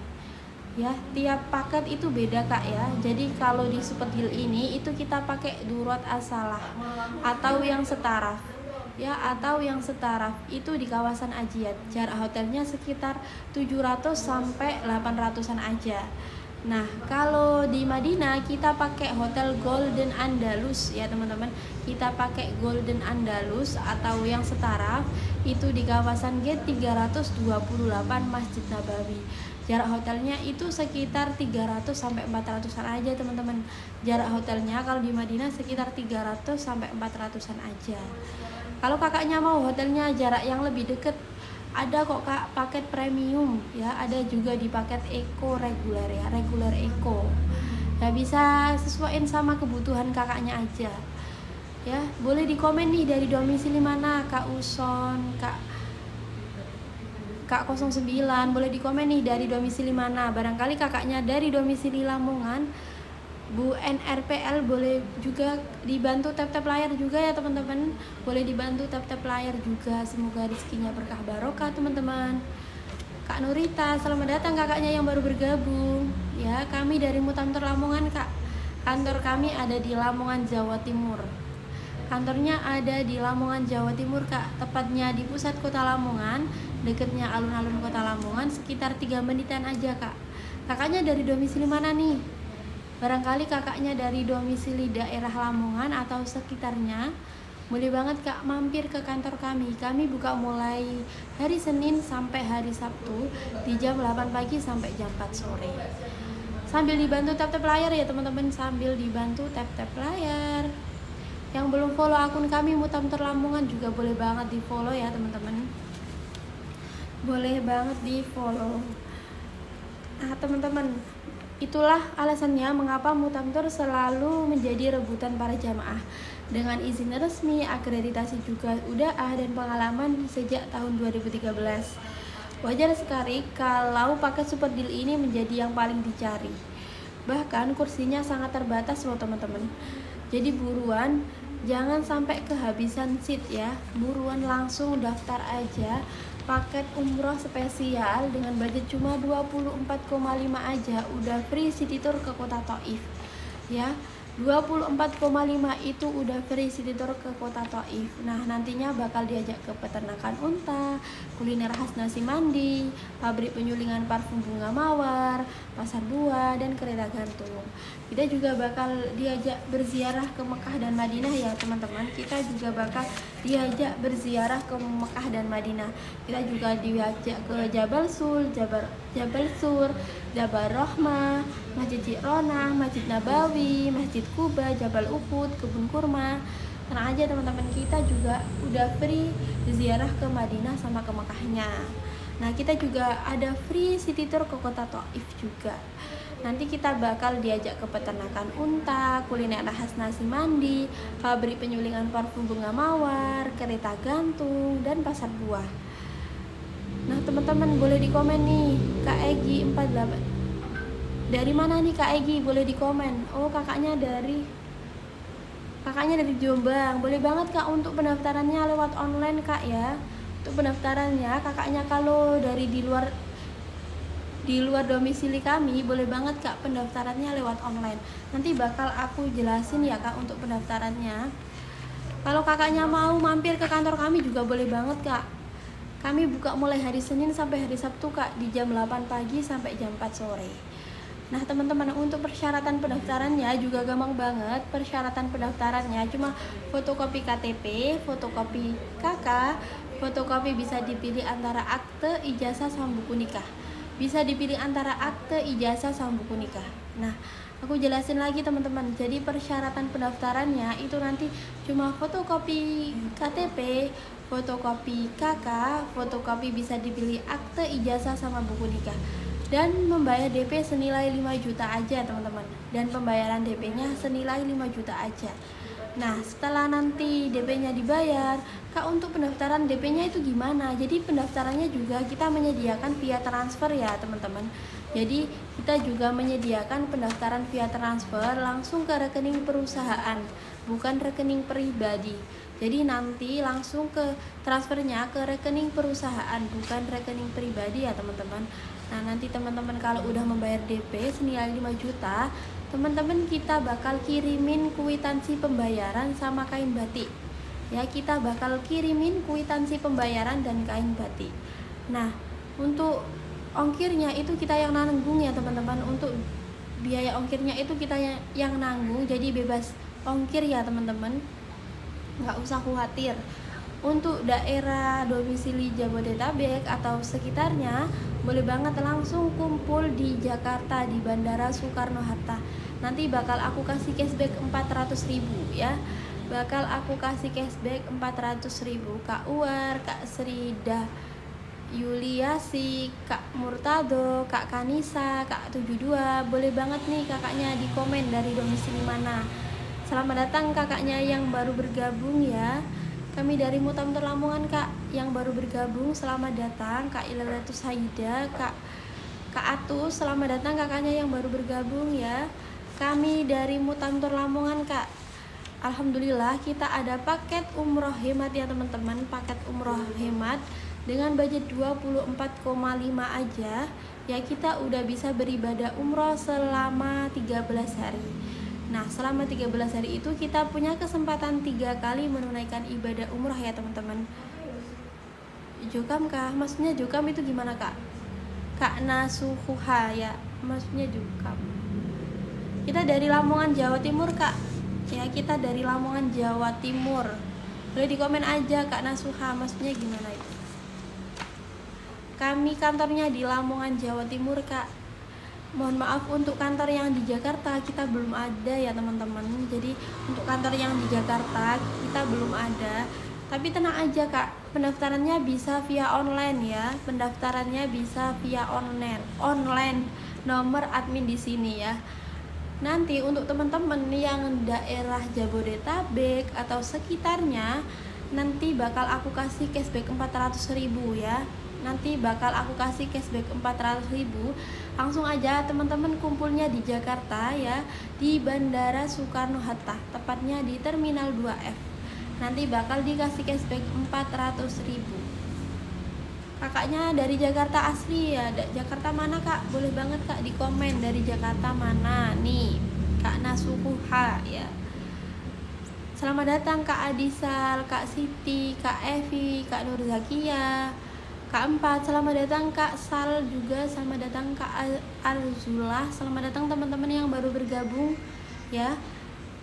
Ya, tiap paket itu beda Kak ya. Jadi kalau di Super Deal ini itu kita pakai Durat Asalah atau yang setaraf. Ya, atau yang setaraf itu di kawasan Ajiat. Jarak hotelnya sekitar 700 sampai 800-an aja. Nah, kalau di Madinah kita pakai hotel Golden Andalus ya teman-teman. Kita pakai Golden Andalus atau yang setaraf itu di kawasan Gate 328 Masjid Nabawi. Jarak hotelnya itu sekitar 300 sampai 400-an aja teman-teman. Jarak hotelnya kalau di Madinah sekitar 300 sampai 400-an aja. Kalau kakaknya mau hotelnya jarak yang lebih dekat Ada kok Kak paket premium ya, ada juga di paket eco reguler ya, reguler eco ya, bisa sesuaiin sama kebutuhan kakaknya aja ya. Boleh di komen nih dari domisili mana Kak Uson, Kak 09, boleh di komen nih dari domisili mana. Barangkali kakaknya dari domisili Lamongan, Bu NRPL, boleh juga dibantu tap-tap layar juga ya teman-teman. Boleh dibantu tap-tap layar juga. Semoga rezekinya berkah barokah teman-teman. Kak Nurita, selamat datang kakaknya yang baru bergabung. Ya, kami dari Mutamtor Lamongan Kak. Kantor kami ada di Lamongan, Jawa Timur. Kantornya ada di Lamongan, Jawa Timur Kak. Tepatnya di pusat kota Lamongan, dekatnya alun-alun kota Lamongan, sekitar 3 menitan aja Kak. Kakaknya dari domisili mana nih? Barangkali kakaknya dari domisili daerah Lamongan atau sekitarnya, boleh banget Kak mampir ke kantor kami. Kami buka mulai hari Senin sampai hari Sabtu di jam 8 pagi sampai jam 4 sore. Sambil dibantu tap-tap layar ya teman-teman, sambil dibantu tap-tap layar. Yang belum follow akun kami Mutamtor Lamongan juga boleh banget di follow ya teman-teman. Boleh banget di follow. Nah teman-teman, itulah alasannya mengapa Mutamtor selalu menjadi rebutan para jamaah. Dengan izin resmi, akreditasi juga udah dan pengalaman sejak tahun 2013. Wajar sekali kalau paket super deal ini menjadi yang paling dicari. Bahkan kursinya sangat terbatas loh teman-teman. Jadi buruan, jangan sampai kehabisan seat ya. Buruan langsung daftar aja paket umroh spesial dengan budget cuma 24,5 aja, udah free city tour ke kota Taif ya. 24,5 itu udah free city tour ke kota Taif. Nah nantinya bakal diajak ke peternakan unta, kuliner khas nasi mandi, pabrik penyulingan parfum bunga mawar, pasar buah, dan kereta gantung. Kita juga bakal diajak berziarah ke Mekah dan Madinah ya teman-teman. Kita juga bakal diajak berziarah ke Mekah dan Madinah. Kita juga diajak ke Jabal Sur, Jabal Rahmah, Masjid Jironah, Masjid Nabawi, Masjid Kuba, Jabal Uhud, Kebun Kurma. Tenang aja teman-teman, kita juga udah free ziarah ke Madinah sama ke Mekahnya. Nah kita juga ada free city tour ke kota Taif juga. Nanti kita bakal diajak ke peternakan unta, kuliner khas nasi mandi, pabrik penyulingan parfum bunga mawar, kereta gantung, dan pasar buah. Nah teman-teman boleh di komen nih, Kak Egi 48. Dari mana nih Kak Egi? Boleh di komen. Oh kakaknya dari Jombang. Boleh banget Kak untuk pendaftarannya lewat online Kak ya. Untuk pendaftarannya kakaknya kalau dari di luar domisili kami, boleh banget Kak pendaftarannya lewat online. Nanti bakal aku jelasin ya Kak untuk pendaftarannya. Kalau kakaknya mau mampir ke kantor kami juga boleh banget Kak. Kami buka mulai hari Senin sampai hari Sabtu Kak, di jam 8 pagi sampai jam 4 sore. Nah teman-teman, untuk persyaratan pendaftarannya juga gampang banget. Persyaratan pendaftarannya cuma fotokopi KTP, fotokopi KK, fotokopi bisa dipilih antara akte, ijazah, sama buku nikah. Bisa dipilih antara akte, ijazah, sama buku nikah. Nah aku jelasin lagi teman-teman. Jadi persyaratan pendaftarannya itu nanti cuma fotokopi KTP, fotokopi KK, fotokopi bisa dipilih akte, ijazah, sama buku nikah, dan membayar DP senilai 5 juta aja teman-teman. Dan pembayaran DP-nya senilai 5 juta aja. Nah setelah nanti DP-nya dibayar, Kak untuk pendaftaran DP-nya itu gimana? Jadi pendaftarannya juga kita menyediakan via transfer ya teman-teman. Jadi kita juga menyediakan pendaftaran via transfer langsung ke rekening perusahaan, bukan rekening pribadi. Jadi nanti langsung ke transfernya ke rekening perusahaan, bukan rekening pribadi ya teman-teman. Nah nanti teman-teman kalau udah membayar DP senilai 5 juta, teman-teman kita bakal kirimin kwitansi pembayaran sama kain batik. Ya kita bakal kirimin kwitansi pembayaran dan kain batik. Nah untuk ongkirnya itu kita yang nanggung ya teman-teman. Untuk biaya ongkirnya itu kita yang nanggung, jadi bebas ongkir ya teman-teman, nggak usah khawatir. Untuk daerah domisili Jabodetabek atau sekitarnya, boleh banget langsung kumpul di Jakarta di Bandara Soekarno-Hatta. Nanti bakal aku kasih cashback 400.000 ya. Bakal aku kasih cashback 400.000 Kak Uwar, Kak Srida Yuliasi, Kak Murtado, Kak Kanisa, Kak 72. Boleh banget nih kakaknya di komen dari domisili mana. Selamat datang kakaknya yang baru bergabung ya. Kami dari Mutamtor Lamongan Kak yang baru bergabung, selamat datang. Kak Ilalatus Haida, Kak Atus, selamat datang kakaknya yang baru bergabung ya. Kami dari Mutamtor Lamongan Kak. Alhamdulillah kita ada paket umroh hemat ya teman-teman. Paket umroh hemat dengan budget 24,5 aja ya, kita udah bisa beribadah umroh selama 13 hari. Nah, selama 13 hari itu kita punya kesempatan 3 kali menunaikan ibadah umroh ya teman-teman. Jukam kah? Maksudnya jukam itu gimana Kak? Kak Nasuhuha ya, maksudnya jukam. Kita dari Lamongan Jawa Timur Kak ya, kita dari Lamongan Jawa Timur. Boleh di komen aja Kak Nasuha, maksudnya gimana itu. Kami kantornya di Lamongan Jawa Timur Kak. Mohon maaf untuk kantor yang di Jakarta kita belum ada ya teman-teman. Jadi untuk kantor yang di Jakarta kita belum ada. Tapi tenang aja Kak, pendaftarannya bisa via online ya. Pendaftarannya bisa via online. Nomor admin di sini ya. Nanti untuk teman-teman yang daerah Jabodetabek atau sekitarnya, nanti bakal aku kasih cashback 400.000 ya. Nanti bakal aku kasih cashback 400.000. Langsung aja teman-teman kumpulnya di Jakarta ya, di Bandara Soekarno-Hatta, tepatnya di Terminal 2F. Nanti bakal dikasih cashback 400.000. Kakaknya dari Jakarta asli ya. Jakarta mana Kak? Boleh banget Kak di komen dari Jakarta mana nih. Kak Nasukuha ya. Selamat datang Kak Adisal, Kak Siti, Kak Evi, Kak Nur Zakia, Kak 4. Selamat datang Kak Sal juga. Selamat datang Kak Arzulah. Selamat datang teman-teman yang baru bergabung ya.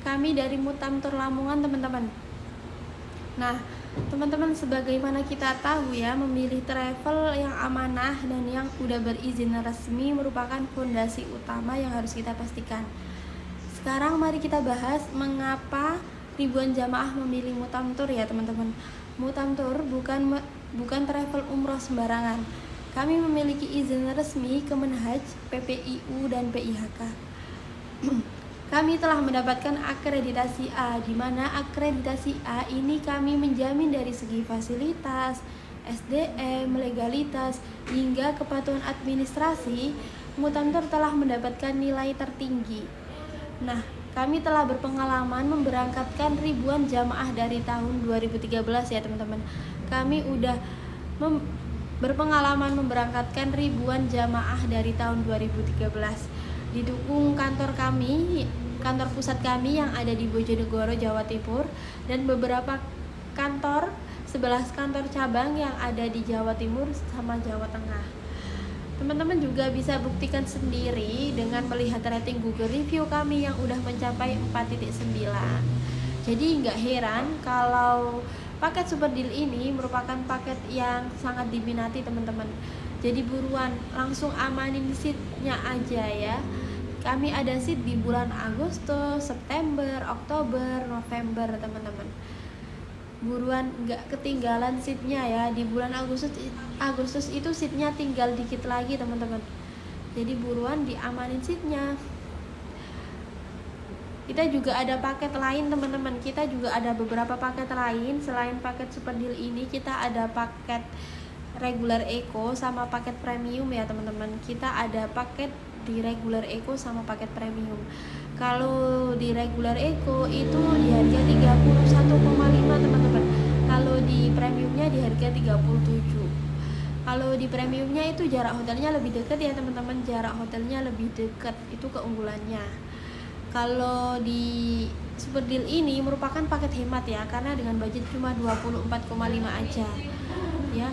Kami dari Mutamtor Lamongan teman-teman. Nah, teman-teman, sebagaimana kita tahu ya, memilih travel yang amanah dan yang udah berizin resmi merupakan fondasi utama yang harus kita pastikan. Sekarang mari kita bahas mengapa ribuan jamaah memilih Mutamtor ya teman-teman. Mutamtor bukan travel umroh sembarangan. Kami memiliki izin resmi Kemenhaj, PPIU dan PIHK. Kami telah mendapatkan akreditasi A, di mana akreditasi A ini kami menjamin dari segi fasilitas, SDM, legalitas, hingga kepatuhan administrasi. Mutamtor telah mendapatkan nilai tertinggi. Nah, kami telah berpengalaman memberangkatkan ribuan jamaah dari tahun 2013 ya teman-teman. Kami udah berpengalaman memberangkatkan ribuan jamaah dari tahun 2013. Didukung kantor pusat kami yang ada di Bojonegoro, Jawa Timur, dan beberapa kantor, 11 kantor cabang yang ada di Jawa Timur sama Jawa Tengah. Teman-teman juga bisa buktikan sendiri dengan melihat rating Google review kami yang udah mencapai 4.9. Jadi nggak heran kalau paket Super Deal ini merupakan paket yang sangat diminati teman-teman. Jadi buruan, langsung amanin seatnya aja ya. Kami ada seat di bulan Agustus, September, Oktober, November teman-teman. Buruan, nggak ketinggalan seatnya ya. Di bulan Agustus itu seatnya tinggal dikit lagi teman-teman. Jadi buruan diamanin seatnya. Kita juga ada paket lain teman-teman. Kita juga ada beberapa paket lain selain paket Super Deal ini. Kita ada paket regular eco sama paket premium ya teman-teman. Kita ada paket di regular eco sama paket premium. Kalau di regular eco itu di harga 31,5 teman-teman. Kalau di premiumnya di harga 37. Kalau di premiumnya itu jarak hotelnya lebih dekat ya teman-teman. Jarak hotelnya lebih dekat, itu keunggulannya. Kalau di Super Deal ini merupakan paket hemat ya, karena dengan budget cuma 24,5 aja ya.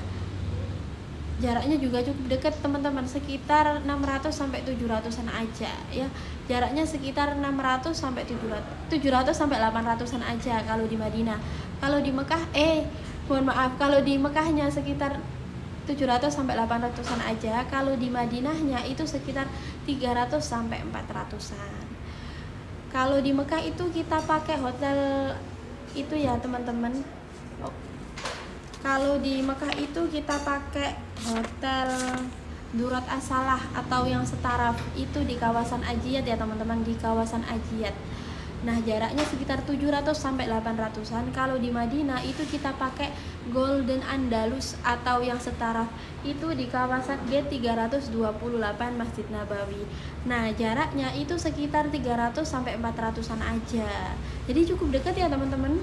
Jaraknya juga cukup dekat teman-teman, sekitar 600 sampai 700-an aja ya. Jaraknya sekitar 600 sampai 700 sampai 800-an aja kalau di Madinah. Kalau di Mekah kalau di Mekahnya sekitar 700 sampai 800-an aja. Kalau di Madinahnya itu sekitar 300 sampai 400-an. Kalau di Mekah itu kita pakai hotel itu ya teman-teman. Kalau di Mekah itu kita pakai Hotel Durat As-Salah atau yang setaraf itu di kawasan Ajiat ya teman-teman, di kawasan Ajiat. Nah, jaraknya sekitar 700 sampai 800-an. Kalau di Madinah itu kita pakai Golden Andalus atau yang setaraf itu di kawasan G328 Masjid Nabawi. Nah, jaraknya itu sekitar 300 sampai 400-an aja. Jadi cukup dekat ya teman-teman.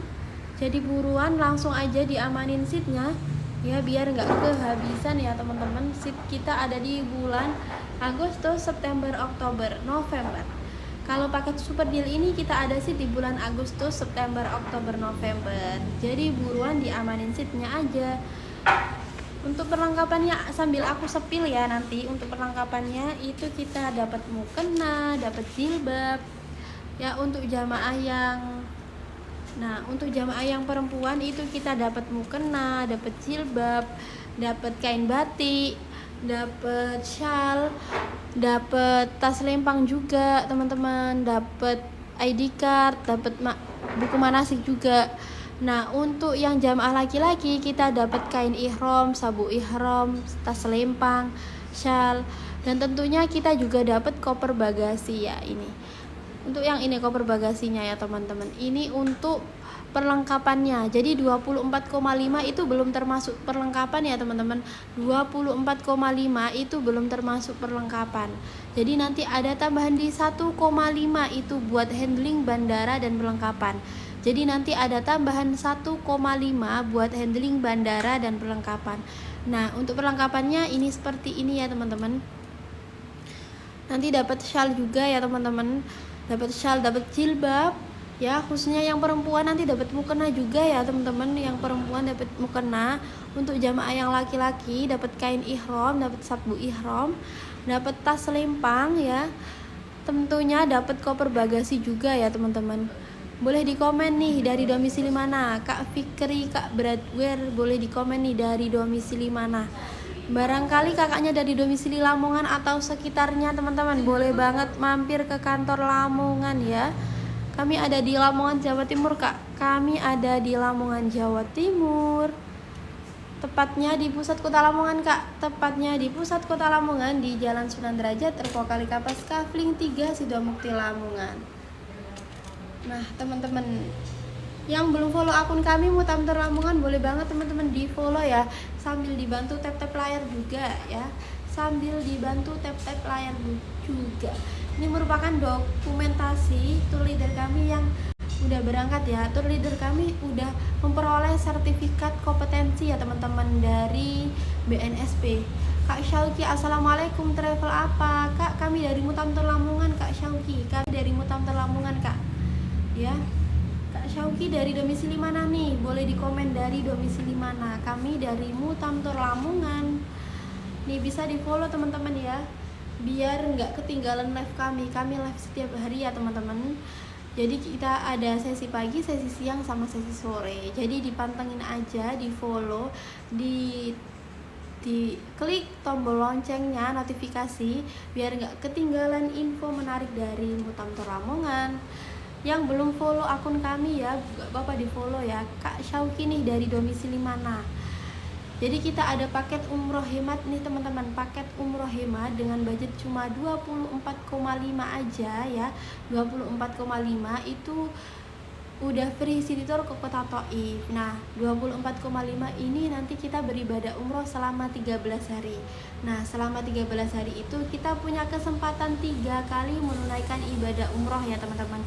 Jadi buruan langsung aja diamanin seatnya ya, biar nggak kehabisan ya teman-teman. Seat kita ada di bulan Agustus, September, Oktober, November. Kalau paket super deal ini kita ada seat di bulan Agustus, September, Oktober, November. Jadi buruan diamanin seatnya aja. Untuk perlengkapannya sambil aku sepil ya nanti. Untuk perlengkapannya itu kita dapat mukena, dapat jilbab. Ya untuk jamaah yang perempuan itu kita dapat mukena, dapat jilbab, dapat kain batik, dapat shawl, dapat tas lempang juga teman-teman, dapat ID card, dapat buku manasik juga. Nah, untuk yang jamaah laki-laki kita dapat kain ihram, sabuk ihram, tas lempang, shawl, dan tentunya kita juga dapat koper bagasi ya ini. Untuk yang ini koper bagasinya ya teman-teman. Ini untuk perlengkapannya. Jadi 24,5 itu belum termasuk perlengkapan ya teman-teman. 24,5 itu belum termasuk perlengkapan. Jadi nanti ada tambahan di 1,5 itu buat handling bandara dan perlengkapan. Jadi nanti ada tambahan 1,5 buat handling bandara dan perlengkapan. Nah, untuk perlengkapannya ini seperti ini ya teman-teman. Nanti dapat shawl juga ya teman-teman. Dapat shawl, dapat jilbab. Ya, khususnya yang perempuan nanti dapat mukena juga ya teman-teman. Yang perempuan dapat mukena. Untuk jamaah yang laki-laki dapat kain ihram, dapat sabuk ihram, dapat tas lempang ya. Tentunya dapat koper bagasi juga ya teman-teman. Boleh di komen nih dari domisili mana? Kak Fikri, Kak Bradware, boleh di komen nih dari domisili mana? Barangkali kakaknya dari domisili Lamongan atau sekitarnya teman-teman, boleh banget mampir ke kantor Lamongan ya. Kami ada di Lamongan, Jawa Timur Kak. Kami ada di Lamongan, Jawa Timur. Tepatnya di pusat kota Lamongan Kak. Tepatnya di pusat kota Lamongan di Jalan Sunan Derajat, Repo Kali Kapas, Kafling 3, Sidomukti, Lamongan. Nah teman-teman yang belum follow akun kami Mutamtor Lamongan, boleh banget teman-teman di follow ya. Sambil dibantu tap-tap layar juga ya. Sambil dibantu tap-tap layar juga. Ini merupakan dokumentasi tour leader kami yang udah berangkat ya. Tour leader kami udah memperoleh sertifikat kompetensi ya teman-teman dari BNSP. Kak Syauki, assalamualaikum, travel apa? Kak, kami dari Mutamtor Lamongan Kak Syauki. Kami dari Mutamtor Lamongan Kak. Ya. Kak Syauki dari domisili mana nih? Boleh di komen dari domisili mana. Kami dari Mutamtor Lamongan. Nih bisa di follow teman-teman ya, biar nggak ketinggalan live kami. Kami live setiap hari ya teman-teman. Jadi kita ada sesi pagi, sesi siang, sama sesi sore. Jadi dipantengin aja, di follow, di klik tombol loncengnya, notifikasi, biar nggak ketinggalan info menarik dari Mutamtor Lamongan. Yang belum follow akun kami ya, Bapak di follow ya. Kak Syauki nih dari domisili mana? Jadi kita ada paket umroh hemat nih teman-teman. Paket umroh hemat dengan budget cuma 24,5 aja ya. 24,5 itu udah free city tour ke kota Taif. Nah 24,5 ini nanti kita beribadah umroh selama 13 hari. Nah selama 13 hari itu kita punya kesempatan 3 kali menunaikan ibadah umroh ya teman-teman.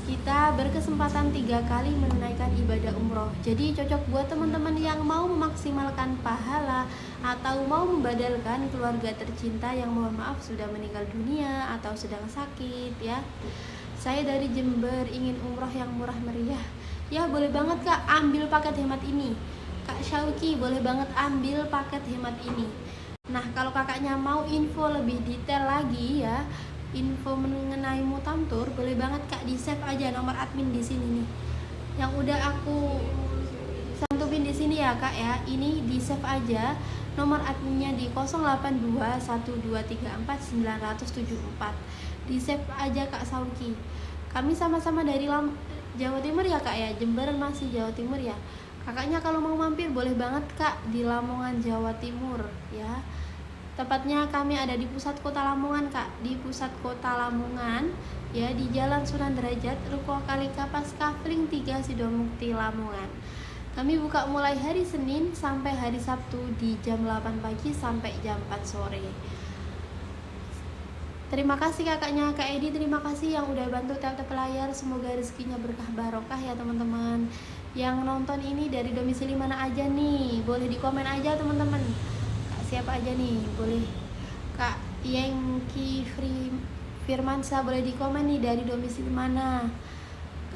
Kita berkesempatan 3 kali menunaikan ibadah umroh. Jadi cocok buat teman-teman yang mau memaksimalkan pahala atau mau membadalkan keluarga tercinta yang mohon maaf sudah meninggal dunia atau sedang sakit ya. Saya dari Jember ingin umroh yang murah meriah. Ya boleh banget Kak, ambil paket hemat ini. Kak Syauki boleh banget ambil paket hemat ini. Nah kalau kakaknya mau info lebih detail lagi ya, info mengenai Mutamtur, boleh banget Kak di save aja nomor admin di sini nih. Yang udah aku santupin di sini ya Kak ya. Ini di save aja nomor adminnya di 0821234974. Di save aja Kak Sauki. Kami sama-sama dari Jawa Timur ya Kak ya. Jember masih Jawa Timur ya. Kakaknya kalau mau mampir boleh banget Kak di Lamongan, Jawa Timur ya. Tepatnya kami ada di pusat kota Lamongan Kak, di pusat kota Lamongan ya, di Jalan Sunan Derajat, Ruko Kalikapas, Kafling 3, Sidomukti, Lamongan. Kami buka mulai hari Senin sampai hari Sabtu di jam 8 pagi sampai jam 4 sore. Terima kasih kakaknya, Kak Edi, terima kasih yang udah bantu tap-tap layar. Semoga rezekinya berkah barokah ya teman-teman. Yang nonton ini dari domisili mana aja nih? Boleh di komen aja teman-teman. Kak siapa aja nih? Boleh. Kak Yengki Firmansa boleh di komen nih dari domisili mana?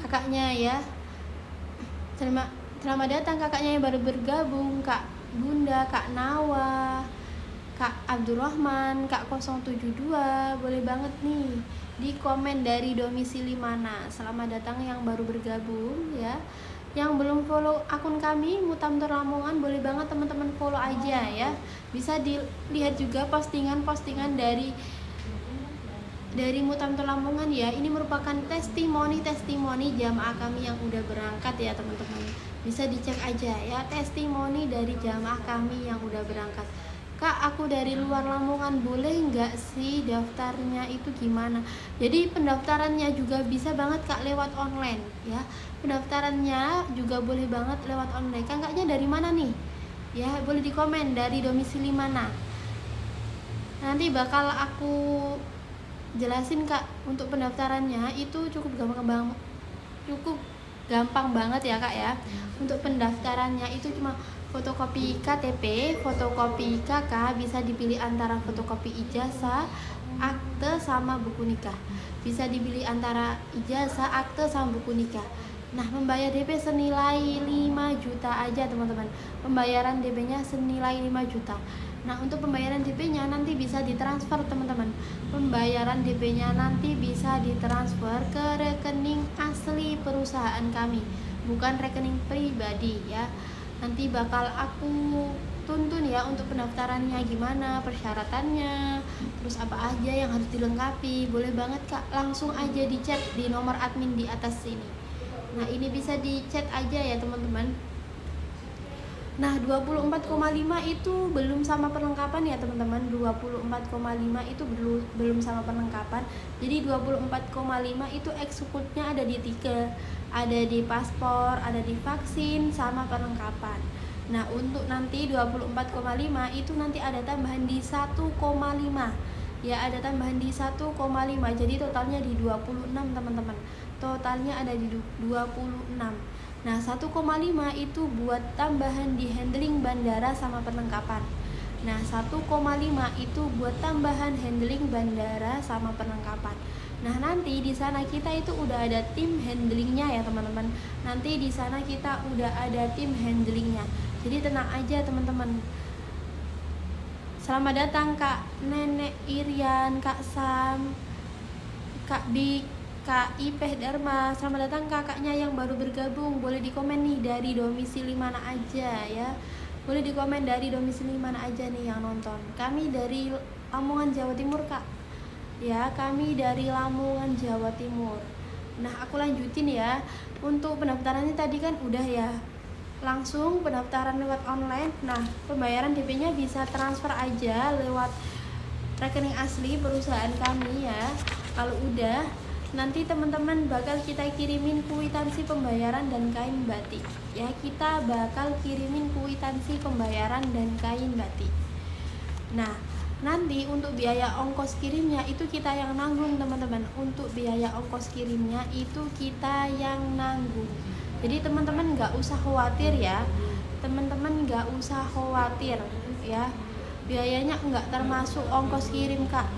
Kakaknya ya. Selamat datang kakaknya yang baru bergabung, Kak Bunda, Kak Nawa, Kak Abdurrahman, Kak 072, boleh banget nih di komen dari domisili mana. Selamat datang yang baru bergabung ya. Yang belum follow akun kami Mutamtor Lamongan, boleh banget teman-teman follow aja ya. Bisa dilihat juga postingan-postingan dari Mutamtor Lamongan ya. Ini merupakan testimoni jamaah kami yang udah berangkat ya teman-teman. Bisa dicek aja ya, testimoni dari jamaah kami yang udah berangkat. Kak, aku dari luar Lamongan, boleh nggak sih daftarnya itu gimana? Jadi pendaftarannya juga bisa banget Kak lewat online ya. Pendaftarannya juga boleh banget lewat online. Kakaknya dari mana nih? Ya, boleh di komen dari domisili mana. Nanti bakal aku jelasin Kak. Untuk pendaftarannya itu cukup gampang banget ya Kak ya. Untuk pendaftarannya itu cuma fotokopi KTP, fotokopi KK, bisa dipilih antara fotokopi ijazah, akte sama buku nikah. Bisa dipilih antara ijazah, akte sama buku nikah. Nah, membayar DP senilai 5 juta aja teman-teman. Pembayaran DP-nya senilai 5 juta. Nah, untuk pembayaran DP-nya nanti bisa ditransfer teman-teman. Pembayaran DP-nya nanti bisa ditransfer ke rekening asli perusahaan kami, bukan rekening pribadi ya. Nanti bakal aku tuntun ya untuk pendaftarannya gimana, persyaratannya, terus apa aja yang harus dilengkapi. Boleh banget Kak, langsung aja di chat di nomor admin di atas sini. Nah, ini bisa di chat aja ya teman-teman. Nah, 24,5 itu belum sama perlengkapan ya teman-teman. 24,5 itu belum sama perlengkapan. Jadi 24,5 itu eksekutifnya ada di 3, ada di paspor, ada di vaksin sama perlengkapan. Nah, untuk nanti 24,5 itu nanti ada tambahan di 1,5. Ya, ada tambahan di 1,5. Jadi totalnya di 26 teman-teman. Totalnya ada di 26. Nah, 1,5 itu buat tambahan di handling bandara sama perlengkapan. Nah, 1,5 itu buat tambahan handling bandara sama perlengkapan. Nah, nanti di sana kita itu udah ada tim handlingnya ya teman-teman. Nanti di sana kita udah ada tim handlingnya. Jadi tenang aja teman-teman. Selamat datang Kak Nenek Irian, Kak Sam, Kak Bik, Kak Ipeh Dharma. Selamat datang kakaknya yang baru bergabung. Boleh di komen nih dari domisili mana aja ya. Boleh di komen dari domisili mana aja nih yang nonton. Kami dari Lamongan, Jawa Timur Kak. Ya, kami dari Lamongan, Jawa Timur. Nah, aku lanjutin ya. Untuk pendaftarannya tadi kan udah ya. Langsung pendaftaran lewat online. Nah, pembayaran DP-nya bisa transfer aja lewat rekening asli perusahaan kami ya. Kalau udah, nanti teman-teman bakal kita kirimin kwitansi pembayaran dan kain batik ya. Kita bakal kirimin kwitansi pembayaran dan kain batik. Nah, nanti untuk biaya ongkos kirimnya itu kita yang nanggung teman-teman. Untuk biaya ongkos kirimnya itu kita yang nanggung. Jadi teman-teman nggak usah khawatir ya. Teman-teman nggak usah khawatir ya. Biayanya nggak termasuk ongkos kirim Kak.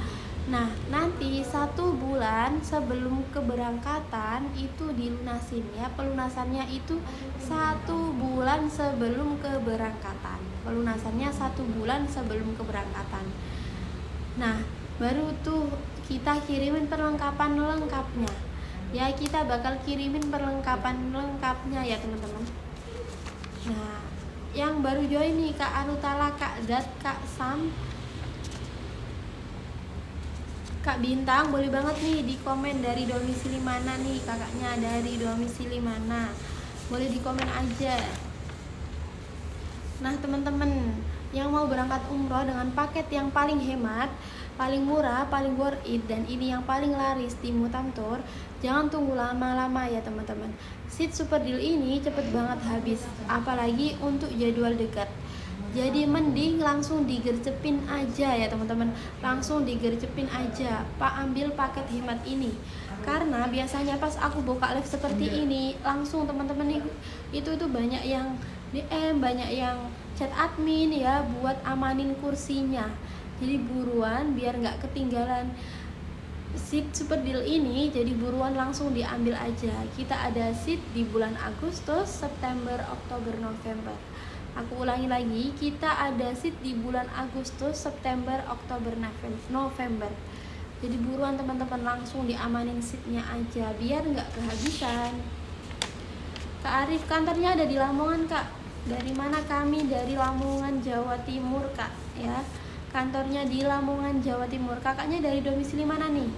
Nah, nanti 1 bulan sebelum keberangkatan itu dilunasin ya. Pelunasannya itu 1 bulan sebelum keberangkatan. Pelunasannya 1 bulan sebelum keberangkatan. Nah, baru tuh kita kirimin perlengkapan lengkapnya. Ya, kita bakal kirimin perlengkapan lengkapnya ya teman-teman. Nah, yang baru join nih Kak Arutala, Kak Dat, Kak Sam, Kak Bintang, boleh banget nih di komen dari domisili mana nih kakaknya, dari domisili mana. Boleh di komen aja. Nah teman-teman yang mau berangkat umroh dengan paket yang paling hemat, paling murah, paling worth it, dan ini yang paling laris di Mutamtor, jangan tunggu lama-lama ya teman-teman. Seat super deal ini cepet banget habis, apalagi untuk jadwal dekat. Jadi mending langsung digercepin aja ya teman-teman, langsung digercepin aja. Pak, ambil paket hemat ini. Karena biasanya pas aku buka live seperti ini, langsung teman-teman itu banyak yang DM, banyak yang chat admin ya buat amanin kursinya. Jadi buruan biar nggak ketinggalan seat super deal ini, jadi buruan langsung diambil aja. Kita ada seat di bulan Agustus, September, Oktober, November. Aku ulangi lagi, kita ada seat di bulan Agustus, September, Oktober, November. Jadi buruan teman-teman langsung diamanin seatnya aja biar nggak kehabisan. Kak Arif, kantornya ada di Lamongan Kak. Dari mana? Kami dari Lamongan, Jawa Timur Kak ya. Kantornya di Lamongan, Jawa Timur. Kakaknya dari domisili mana nih?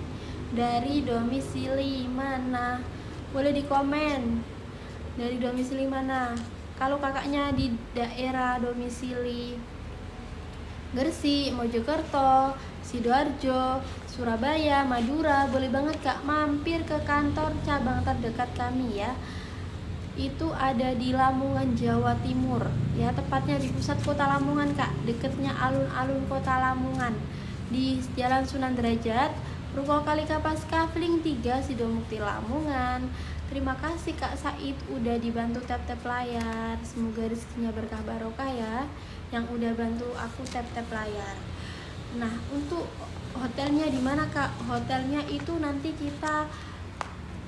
Dari domisili mana? Boleh di komen. Dari domisili mana? Kalau kakaknya di daerah domisili Gresik, Mojokerto, Sidoarjo, Surabaya, Madura, boleh banget Kak mampir ke kantor cabang terdekat kami ya. Itu ada di Lamongan, Jawa Timur ya, tepatnya di pusat kota Lamongan Kak, deketnya alun-alun kota Lamongan, di Jalan Sunan Derajat, Ruko Kali Kapas Kafling 3, Sidomukti, Lamongan. Terima kasih Kak Said udah dibantu tap-tap layar, semoga rezekinya berkah barokah ya, yang udah bantu aku tap-tap layar. Nah untuk hotelnya di mana Kak? Hotelnya itu nanti kita,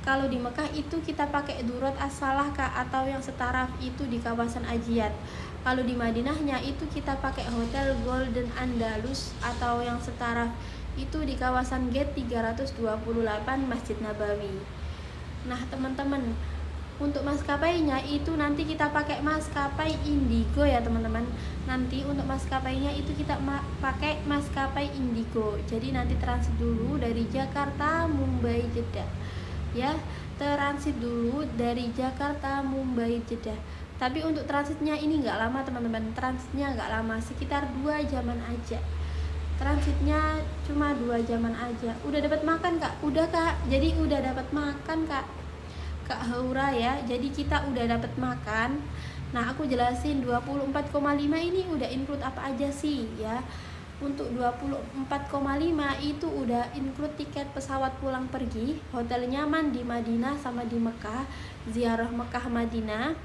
kalau di Mekah itu kita pakai Durot As-Salah Kak, atau yang setaraf itu di kawasan Ajiat. Kalau di Madinahnya itu kita pakai Hotel Golden Andalus, atau yang setaraf itu di kawasan Gate 328 Masjid Nabawi. Nah teman-teman, untuk maskapainya itu nanti kita pakai maskapai Indigo ya teman-teman. Nanti untuk maskapainya itu kita pakai maskapai Indigo. Jadi nanti transit dulu dari Jakarta, Mumbai, Jeddah ya, transit dulu dari Jakarta, Mumbai, Jeddah. Tapi untuk transitnya ini nggak lama teman-teman, transitnya nggak lama, sekitar 2 jaman aja. Transitnya cuma 2 jaman aja. Udah dapat makan Kak? Udah Kak, jadi udah dapat makan Kak Haura ya, jadi kita udah dapat makan. Nah aku jelasin 24,5 ini udah include apa aja sih ya. Untuk 24,5 itu udah include tiket pesawat pulang pergi, hotel nyaman di Madinah sama di Mekah, ziarah Mekah Madinah,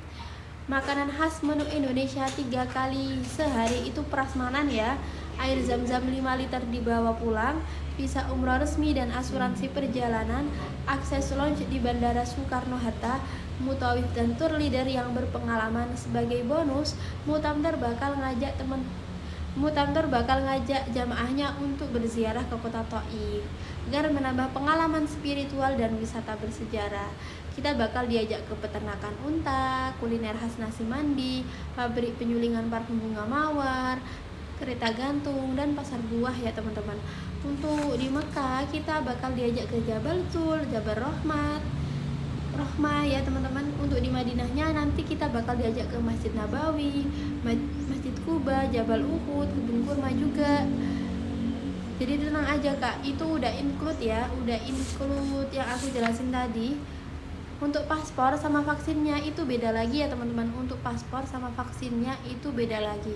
makanan khas menu Indonesia 3 kali sehari itu prasmanan ya, air zam-zam 5 liter dibawa pulang, visa umroh resmi dan asuransi perjalanan, akses lounge di Bandara Soekarno-Hatta, mutawif dan tour leader yang berpengalaman. Sebagai bonus, Mutamtor bakal ngajak jamaahnya untuk berziarah ke kota Thaif agar menambah pengalaman spiritual dan wisata bersejarah. Kita bakal diajak ke peternakan unta, kuliner khas nasi mandi, pabrik penyulingan parfum bunga mawar, kereta gantung, dan pasar buah ya teman-teman. Untuk di Mekah kita bakal diajak ke Jabal Tul, Jabal Rahmah ya teman-teman. Untuk di Madinahnya nanti kita bakal diajak ke Masjid Nabawi, Masjid Kuba, Jabal Uhud, Kebun Kurma juga. Jadi tenang aja Kak, itu udah include ya, udah include yang aku jelasin tadi. Untuk paspor sama vaksinnya itu beda lagi ya teman-teman. Untuk paspor sama vaksinnya itu beda lagi.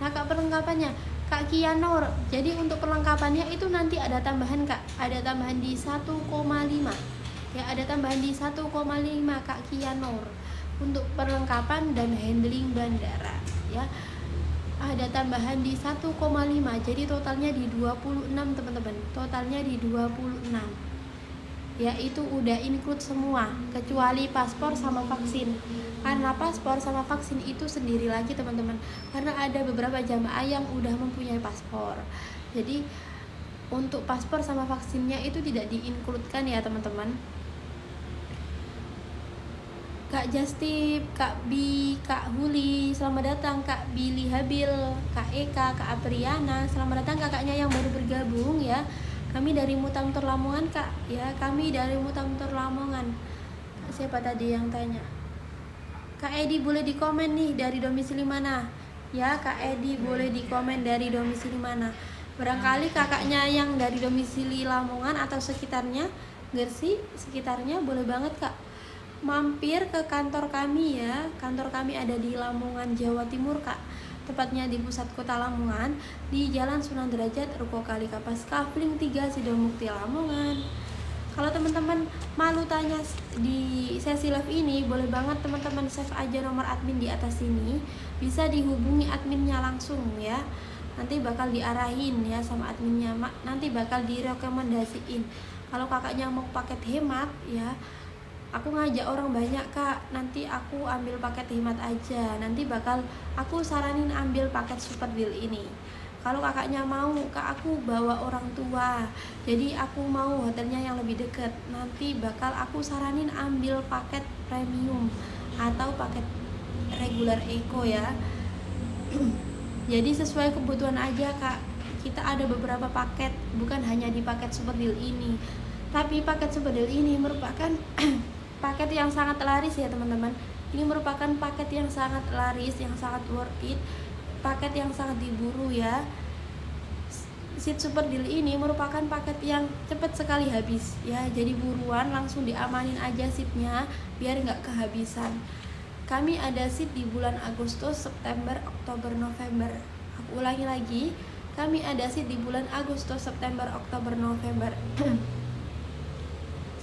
Nah Kak, perlengkapannya Kak Kianor, jadi untuk perlengkapannya itu nanti ada tambahan Kak, ada tambahan di 1,5 ya, ada tambahan di 1,5 Kak Kianor untuk perlengkapan dan handling bandara ya, ada tambahan di 1,5, jadi totalnya di 26 teman-teman, totalnya di 26 ya. Itu udah include semua kecuali paspor sama vaksin, karena paspor sama vaksin itu sendiri lagi teman-teman, karena ada beberapa jamaah yang udah mempunyai paspor. Jadi untuk paspor sama vaksinnya itu tidak di-includekan ya teman-teman. Kak Justip, Kak Bi, Kak Huli, selamat datang. Kak Billy Habil, Kak Eka, Kak Apriana, selamat datang kakaknya yang baru bergabung ya. Kami dari Mutamtor Lamongan Kak ya, kami dari Mutamtor Lamongan. Siapa tadi yang tanya? Kak Edi boleh di komen nih dari domisili mana? ya. Kak Edi boleh di komen dari domisili mana. Barangkali kakaknya yang dari domisili Lamongan atau sekitarnya, Gresik sekitarnya, boleh banget Kak mampir ke kantor kami ya. Kantor kami ada di Lamongan, Jawa Timur Kak, tepatnya di pusat kota Lamongan, di Jalan Sunan Derajat, Ruko Kali Kapas, Kafling 3, Sidomukti, Lamongan. Kalau teman-teman malu tanya di sesi live ini, boleh banget teman-teman save aja nomor admin di atas sini, bisa dihubungi adminnya langsung ya. Nanti bakal diarahin ya sama adminnya, nanti bakal direkomendasiin. Kalau kakaknya mau paket hemat ya, aku ngajak orang banyak Kak, nanti aku ambil paket hemat aja, nanti bakal aku saranin ambil paket super deal ini. Kalau kakaknya mau Kak, aku bawa orang tua, jadi aku mau hotelnya yang lebih deket, nanti bakal aku saranin ambil paket premium atau paket regular eco ya. Jadi sesuai kebutuhan aja Kak, kita ada beberapa paket, bukan hanya di paket super deal ini, tapi paket super deal ini merupakan paket yang sangat laris ya teman-teman. Ini merupakan paket yang sangat laris, yang sangat worth it, paket yang sangat diburu ya. Seat super deal ini merupakan paket yang cepat sekali habis ya, jadi buruan langsung diamanin aja seatnya biar nggak kehabisan. Kami ada seat di bulan Agustus, September, Oktober, November. Aku ulangi lagi, kami ada seat di bulan Agustus, September, Oktober, November.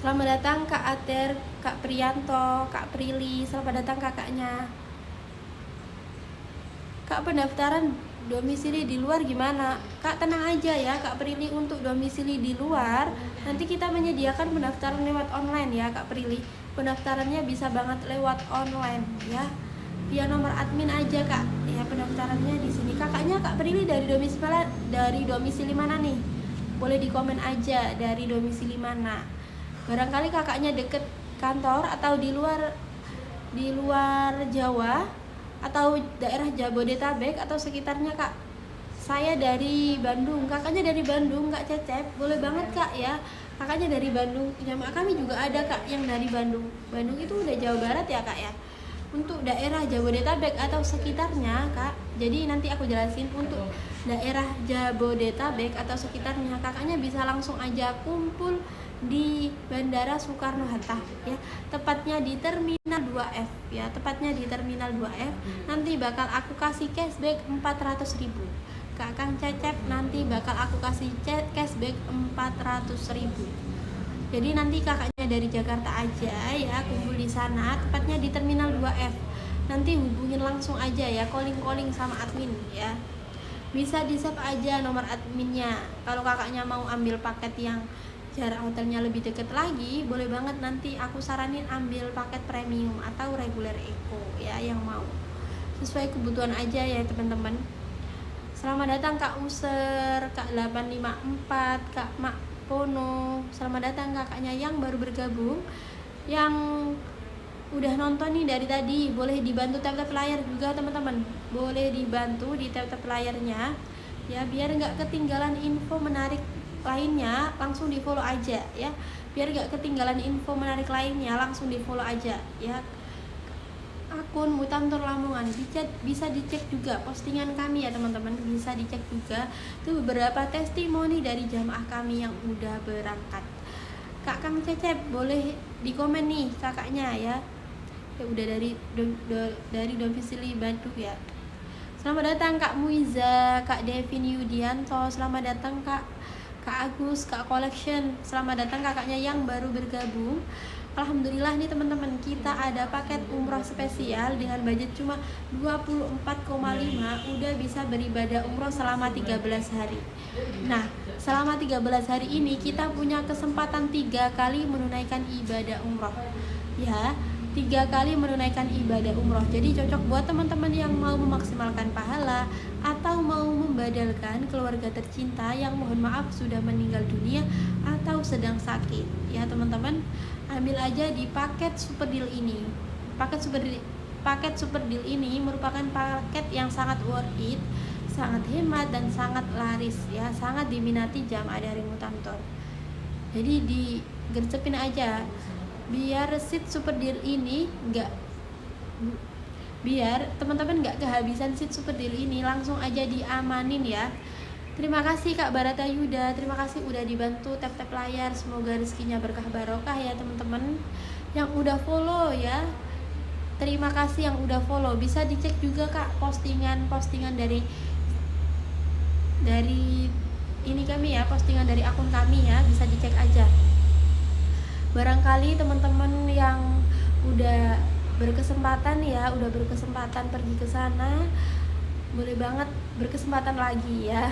Selamat datang Kak Ater, Kak Prianto, Kak Prilly, selamat datang kakaknya. Kak, pendaftaran domisili di luar gimana? Kak tenang aja ya Kak Prilly, untuk domisili di luar nanti kita menyediakan pendaftaran lewat online ya Kak Prilly. Pendaftarannya bisa banget lewat online ya, via nomor admin aja Kak ya. Pendaftarannya di sini. Kakaknya Kak Prilly dari domisili mana nih? Boleh di komen aja dari domisili mana. Barangkali kakaknya deket kantor atau di luar Jawa atau daerah Jabodetabek atau sekitarnya Kak. Saya dari Bandung, kakaknya dari Bandung Kak Cecep, boleh banget Kak ya. Kakaknya dari Bandung, jamaah kami juga ada Kak yang dari Bandung. Bandung itu udah Jawa Barat ya Kak ya. Untuk daerah Jabodetabek atau sekitarnya Kak, jadi nanti aku jelasin. Untuk daerah Jabodetabek atau sekitarnya, kakaknya bisa langsung aja kumpul di Bandara Soekarno-Hatta ya, tepatnya di Terminal 2F ya, tepatnya di Terminal 2F. Nanti bakal aku kasih cashback 400.000 Kak Kang Cecep, nanti bakal aku kasih cashback 400.000. Jadi nanti kakaknya dari Jakarta aja ya, kumpul di sana, tepatnya di Terminal 2F. Nanti hubungin langsung aja ya, calling sama admin ya. Bisa di-save aja nomor adminnya. Kalau kakaknya mau ambil paket yang jarak hotelnya lebih deket lagi, boleh banget, nanti aku saranin ambil paket premium atau regular eco ya, yang mau. Sesuai kebutuhan aja ya teman-teman. Selamat datang Kak User, Kak 854, Kak Mak Pono. Selamat datang kakaknya yang baru bergabung. Yang udah nonton nih dari tadi, boleh dibantu tap-tap layar juga teman-teman. Boleh dibantu di tap-tap layarnya ya, biar nggak ketinggalan info menarik lainnya, langsung di follow aja ya. Biar gak ketinggalan info menarik lainnya, langsung di follow aja ya. Akun Mutantor Lamongan bisa dicek juga postingan kami ya teman-teman, bisa dicek juga. Itu beberapa testimoni dari jamaah kami yang udah berangkat. Kak Kang Cecep boleh di komen nih kakaknya ya. Ya udah dari domisili Bandung ya. Selamat datang Kak Muiza, Kak Devin Yudianto, selamat datang Kak Agus, Kak Collection, selamat datang kakaknya yang baru bergabung. Alhamdulillah nih teman-teman, kita ada paket umroh spesial dengan budget cuma 24,5, udah bisa beribadah umroh selama 13 hari. Nah, selama 13 hari ini kita punya kesempatan 3 kali menunaikan ibadah umroh ya, 3 kali menunaikan ibadah umroh. Jadi cocok buat teman-teman yang mau memaksimalkan pahala atau mau membadalkan keluarga tercinta yang mohon maaf sudah meninggal dunia atau sedang sakit ya teman-teman. Ambil aja di paket super deal ini. Paket super deal ini merupakan paket yang sangat worth it, sangat hemat dan sangat laris ya, sangat diminati jamaah dari Mutantor. Jadi digercepin aja biar seat super deal ini biar teman-teman nggak kehabisan seat super deal ini, langsung aja diamanin ya. Terima kasih Kak Barata Yuda, terima kasih udah dibantu tap-tap layar, semoga rezekinya berkah barokah ya teman-teman. Yang udah follow ya, terima kasih yang udah follow. Bisa dicek juga Kak postingan dari ini kami ya, postingan dari akun kami ya, bisa dicek aja. Barangkali teman-teman yang udah berkesempatan pergi ke sana, boleh banget berkesempatan lagi ya,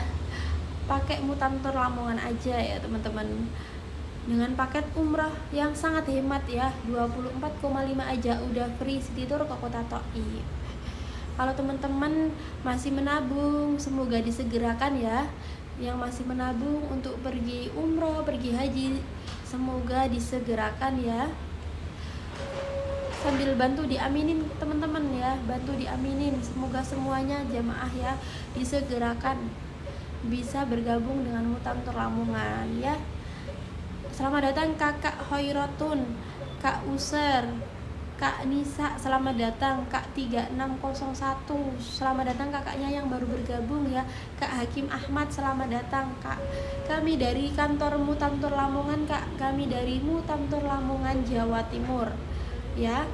pakai Mutamtor Lamongan aja ya teman-teman, dengan paket umrah yang sangat hemat ya, 24,5 aja udah free city tour ke kota Taif. Kalau teman-teman masih menabung, semoga disegerakan ya. Yang masih menabung untuk pergi umroh, pergi haji, semoga disegerakan ya. Sambil bantu diaminin teman-teman ya, bantu diaminin, semoga semuanya jamaah ya disegerakan bisa bergabung dengan Mutamtor Lamongan ya. Selamat datang Kakak Hoirotun, Kak User, Kak Nisa, selamat datang. Kak 3601, selamat datang kakaknya yang baru bergabung ya. Kak Hakim Ahmad, selamat datang Kak. Kami dari kantor Mutamtor Lamongan Kak, kami dari Mutamtor Lamongan Jawa Timur ya.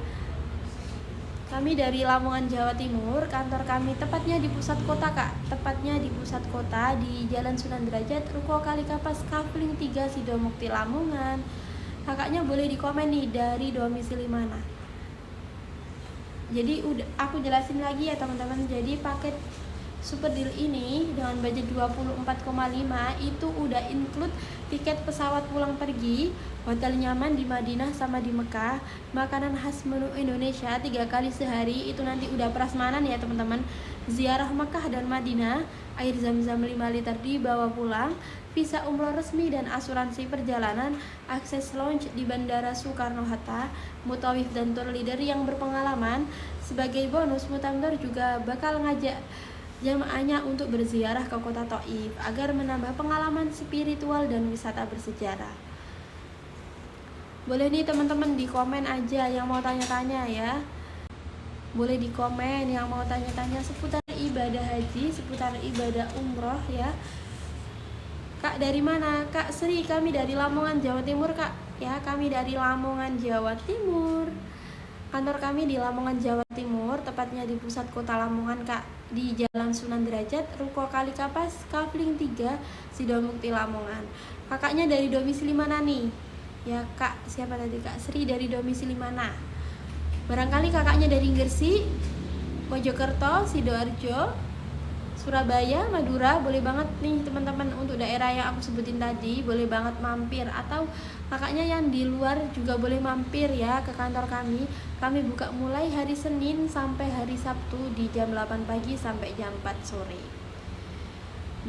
Kami dari Lamongan Jawa Timur, kantor kami tepatnya di pusat kota Kak, tepatnya di pusat kota di Jalan Sunan Derajat, Ruko Kalikapas, Kafling 3, Sidomukti Lamongan. Kakaknya boleh dikomen nih dari domisili mana. Jadi aku jelasin lagi ya teman-teman. Jadi paket super deal ini dengan budget 24,5 itu udah include tiket pesawat pulang pergi, hotel nyaman di Madinah sama di Mekah, makanan khas menu Indonesia 3 kali sehari, itu nanti udah prasmanan ya teman-teman. Ziarah Mekah dan Madinah, air zam-zam 5 liter dibawa pulang, visa umroh resmi dan asuransi perjalanan, akses lounge di Bandara Soekarno-Hatta, mutawif dan tour leader yang berpengalaman. Sebagai bonus, Mutamtor juga bakal ngajak jamaahnya untuk berziarah ke kota Taif agar menambah pengalaman spiritual dan wisata bersejarah. Boleh nih teman-teman di komen aja yang mau tanya-tanya ya. Boleh di komen yang mau tanya-tanya seputar ibadah haji, seputar ibadah umroh ya. Kak dari mana? Kak Sri, kami dari Lamongan Jawa Timur Kak. Ya, kami dari Lamongan Jawa Timur. Kantor kami di Lamongan Jawa Timur, tepatnya di pusat kota Lamongan Kak, di Jalan Sunan Derajat, Ruko Kalikapas, Kafling 3, Sidomukti Lamongan. Kakaknya dari domisili mana nih? Ya Kak, siapa tadi Kak Sri dari domisili mana? Barangkali kakaknya dari Gresik, Mojokerto, Sidoarjo, Surabaya, Madura, boleh banget nih teman-teman untuk daerah yang aku sebutin tadi, boleh banget mampir. Atau kakaknya yang di luar juga boleh mampir ya ke kantor kami. Kami buka mulai hari Senin sampai hari Sabtu di jam 8 pagi sampai jam 4 sore.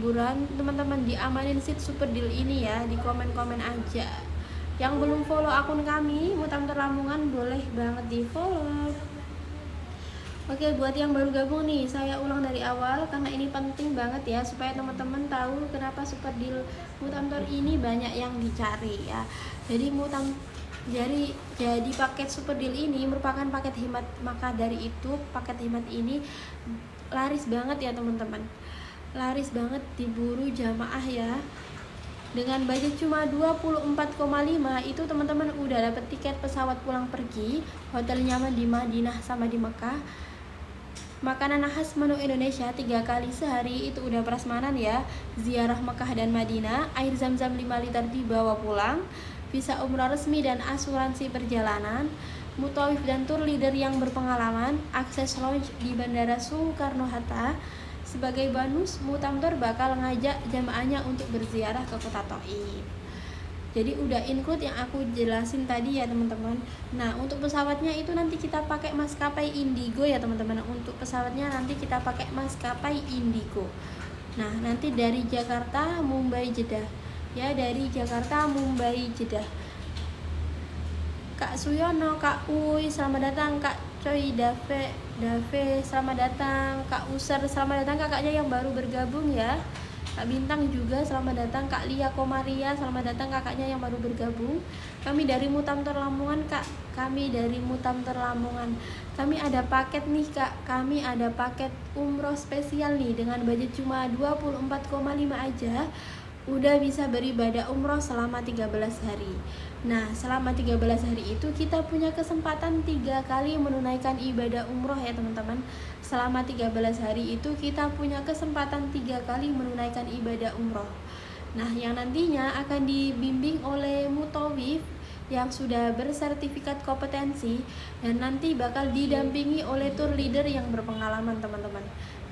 Buruan teman-teman diamanin seat super deal ini ya, di komen-komen aja. Yang belum follow akun kami Mutamtor Lamongan boleh banget di follow. Oke, buat yang baru gabung nih, saya ulang dari awal karena ini penting banget ya supaya teman-teman tahu kenapa super deal Mutamtor ini banyak yang dicari ya. Jadi paket super deal ini merupakan paket hemat, maka dari itu paket hemat ini laris banget ya teman-teman. Laris banget diburu jamaah ya. Dengan budget cuma 24,5 itu teman-teman udah dapet tiket pesawat pulang pergi, hotel nyaman di Madinah sama di Mekah, makanan khas menu Indonesia 3 kali sehari itu udah prasmanan ya, ziarah Mekah dan Madinah, air zam-zam 5 liter dibawa pulang, visa umrah resmi dan asuransi perjalanan, mutawif dan tour leader yang berpengalaman, akses lounge di Bandara Soekarno-Hatta. Sebagai bonus, Mutamtor bakal ngajak jamaahnya untuk berziarah ke kota Taif. Jadi udah include yang aku jelasin tadi ya teman-teman. Nah, untuk pesawatnya itu nanti kita pakai maskapai Indigo ya teman-teman. Untuk pesawatnya nanti kita pakai maskapai Indigo. Nah, nanti dari Jakarta, Mumbai, Jeddah. Ya, dari Jakarta, Mumbai, Jeddah. Kak Suyono, Kak Uy, selamat datang. Kak Coy, Dave, selamat datang. Kak User, selamat datang kakaknya yang baru bergabung ya. Kak Bintang juga selamat datang. Kak Lia Komaria selamat datang, kakaknya yang baru bergabung. Kami dari Mutamtor Lamongan Kak, kami dari Mutamtor Lamongan. Kami ada paket nih Kak, kami ada paket umroh spesial nih dengan budget cuma 24,5 aja. Udah bisa beribadah umroh selama 13 hari. Nah, selama 13 hari itu kita punya kesempatan 3 kali menunaikan ibadah umroh ya teman-teman. Selama 13 hari itu kita punya kesempatan 3 kali menunaikan ibadah umroh. Nah, yang nantinya akan dibimbing oleh mutawif yang sudah bersertifikat kompetensi dan nanti bakal didampingi oleh tour leader yang berpengalaman teman-teman.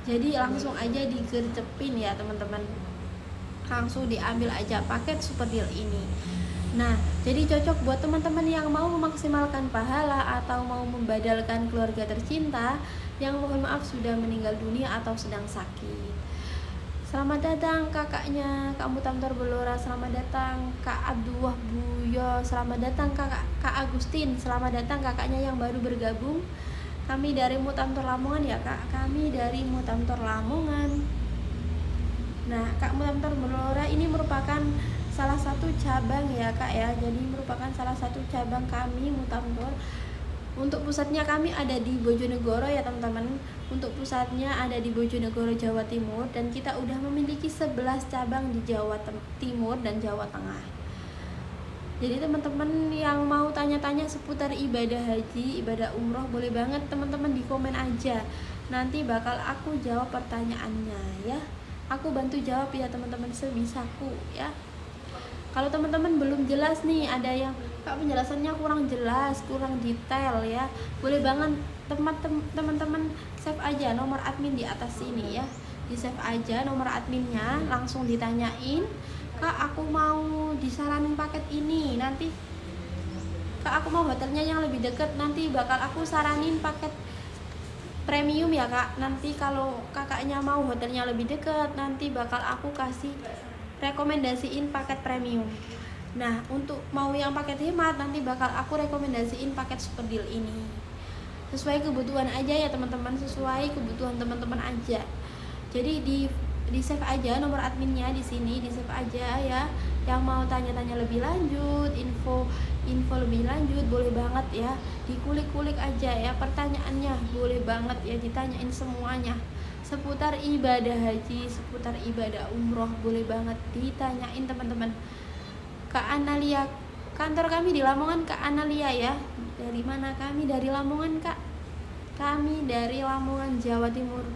Jadi langsung aja digercepin ya teman-teman, langsung diambil aja paket super deal ini. Nah, jadi cocok buat teman-teman yang mau memaksimalkan pahala atau mau membadalkan keluarga tercinta yang mohon maaf sudah meninggal dunia atau sedang sakit. Selamat datang kakaknya Kak Mutamtor Belora, selamat datang Kak Abdullah Buyo, selamat datang Kak Agustin, selamat datang kakaknya yang baru bergabung. Kami dari Mutamtor Lamongan ya Kak, kami dari Mutamtor Lamongan. Nah, Kak Mutamtor Belora ini merupakan salah satu cabang ya Kak ya. Jadi merupakan salah satu cabang kami Mutamtor. Untuk pusatnya kami ada di Bojonegoro ya teman-teman. Untuk pusatnya ada di Bojonegoro, Jawa Timur, dan kita udah memiliki 11 cabang di Jawa Timur dan Jawa Tengah. Jadi teman-teman yang mau tanya-tanya seputar ibadah haji, ibadah umroh, boleh banget teman-teman di komen aja. Nanti bakal aku jawab pertanyaannya ya. Aku bantu jawab ya teman-teman sebisaku ya. Kalau teman-teman belum jelas nih, ada yang Kak penjelasannya kurang jelas, kurang detail ya, boleh banget teman-teman save aja nomor admin di atas sini ya. Di save aja nomor adminnya, langsung ditanyain, Kak aku mau disaranin paket ini, nanti Kak aku mau hotelnya yang lebih deket, nanti bakal aku saranin paket premium ya Kak. Nanti kalau kakaknya mau hotelnya lebih dekat, nanti bakal aku kasih rekomendasiin paket premium. Nah, untuk mau yang paket hemat, nanti bakal aku rekomendasiin paket super deal ini. Sesuai kebutuhan aja ya teman-teman, sesuai kebutuhan teman-teman aja. Jadi di save aja nomor adminnya di sini, di save aja ya. Yang mau tanya-tanya lebih lanjut, info lebih lanjut, boleh banget ya, dikulik-kulik aja ya pertanyaannya, boleh banget ya ditanyain semuanya seputar ibadah haji, seputar ibadah umroh, boleh banget ditanyain teman-teman. Kak Analia, kantor kami di Lamongan Kak Analia ya. Dari mana? Kami dari Lamongan Kak, kami dari Lamongan, Jawa Timur.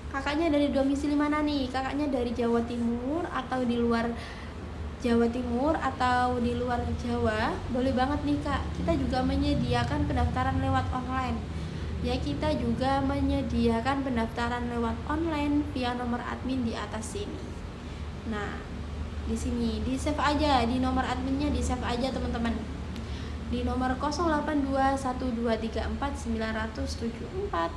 Kakaknya dari domisili mana nih? Kakaknya dari Jawa Timur atau di luar Jawa Timur atau di luar Jawa, boleh banget nih Kak. Kita juga menyediakan pendaftaran lewat online. Ya, kita juga menyediakan pendaftaran lewat online via nomor admin di atas sini. Nah, di sini di save aja, di nomor adminnya di save aja teman-teman. Di nomor 0821234974.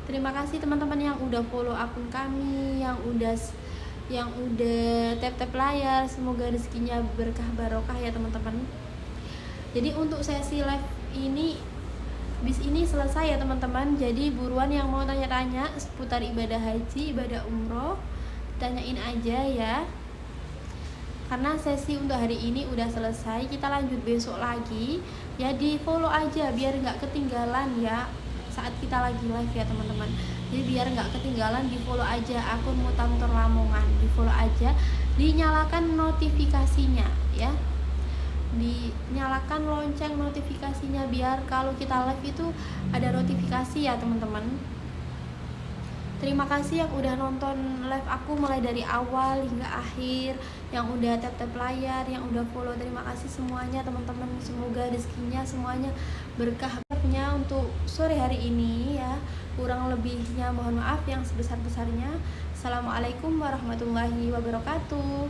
Terima kasih teman-teman yang udah follow akun kami, yang udah tap layar. Semoga rezekinya berkah barokah ya teman-teman. Jadi untuk sesi live ini bis ini selesai ya teman-teman. Jadi buruan yang mau tanya-tanya seputar ibadah haji, ibadah umroh, tanyain aja ya. Karena sesi untuk hari ini udah selesai, kita lanjut besok lagi ya. Di follow aja biar nggak ketinggalan ya saat kita lagi live ya teman-teman. Jadi biar nggak ketinggalan, di follow aja akun Mutamtor Lamongan, di follow aja, dinyalakan notifikasinya ya, dinyalakan lonceng notifikasinya biar kalau kita live itu ada notifikasi ya teman-teman. Terima kasih yang udah nonton live aku mulai dari awal hingga akhir, yang udah tap layar, yang udah follow. Terima kasih semuanya teman-teman. Semoga rezekinya semuanya berkah. Untuk sore hari ini ya, kurang lebihnya mohon maaf yang sebesar-besarnya. Assalamualaikum warahmatullahi wabarakatuh.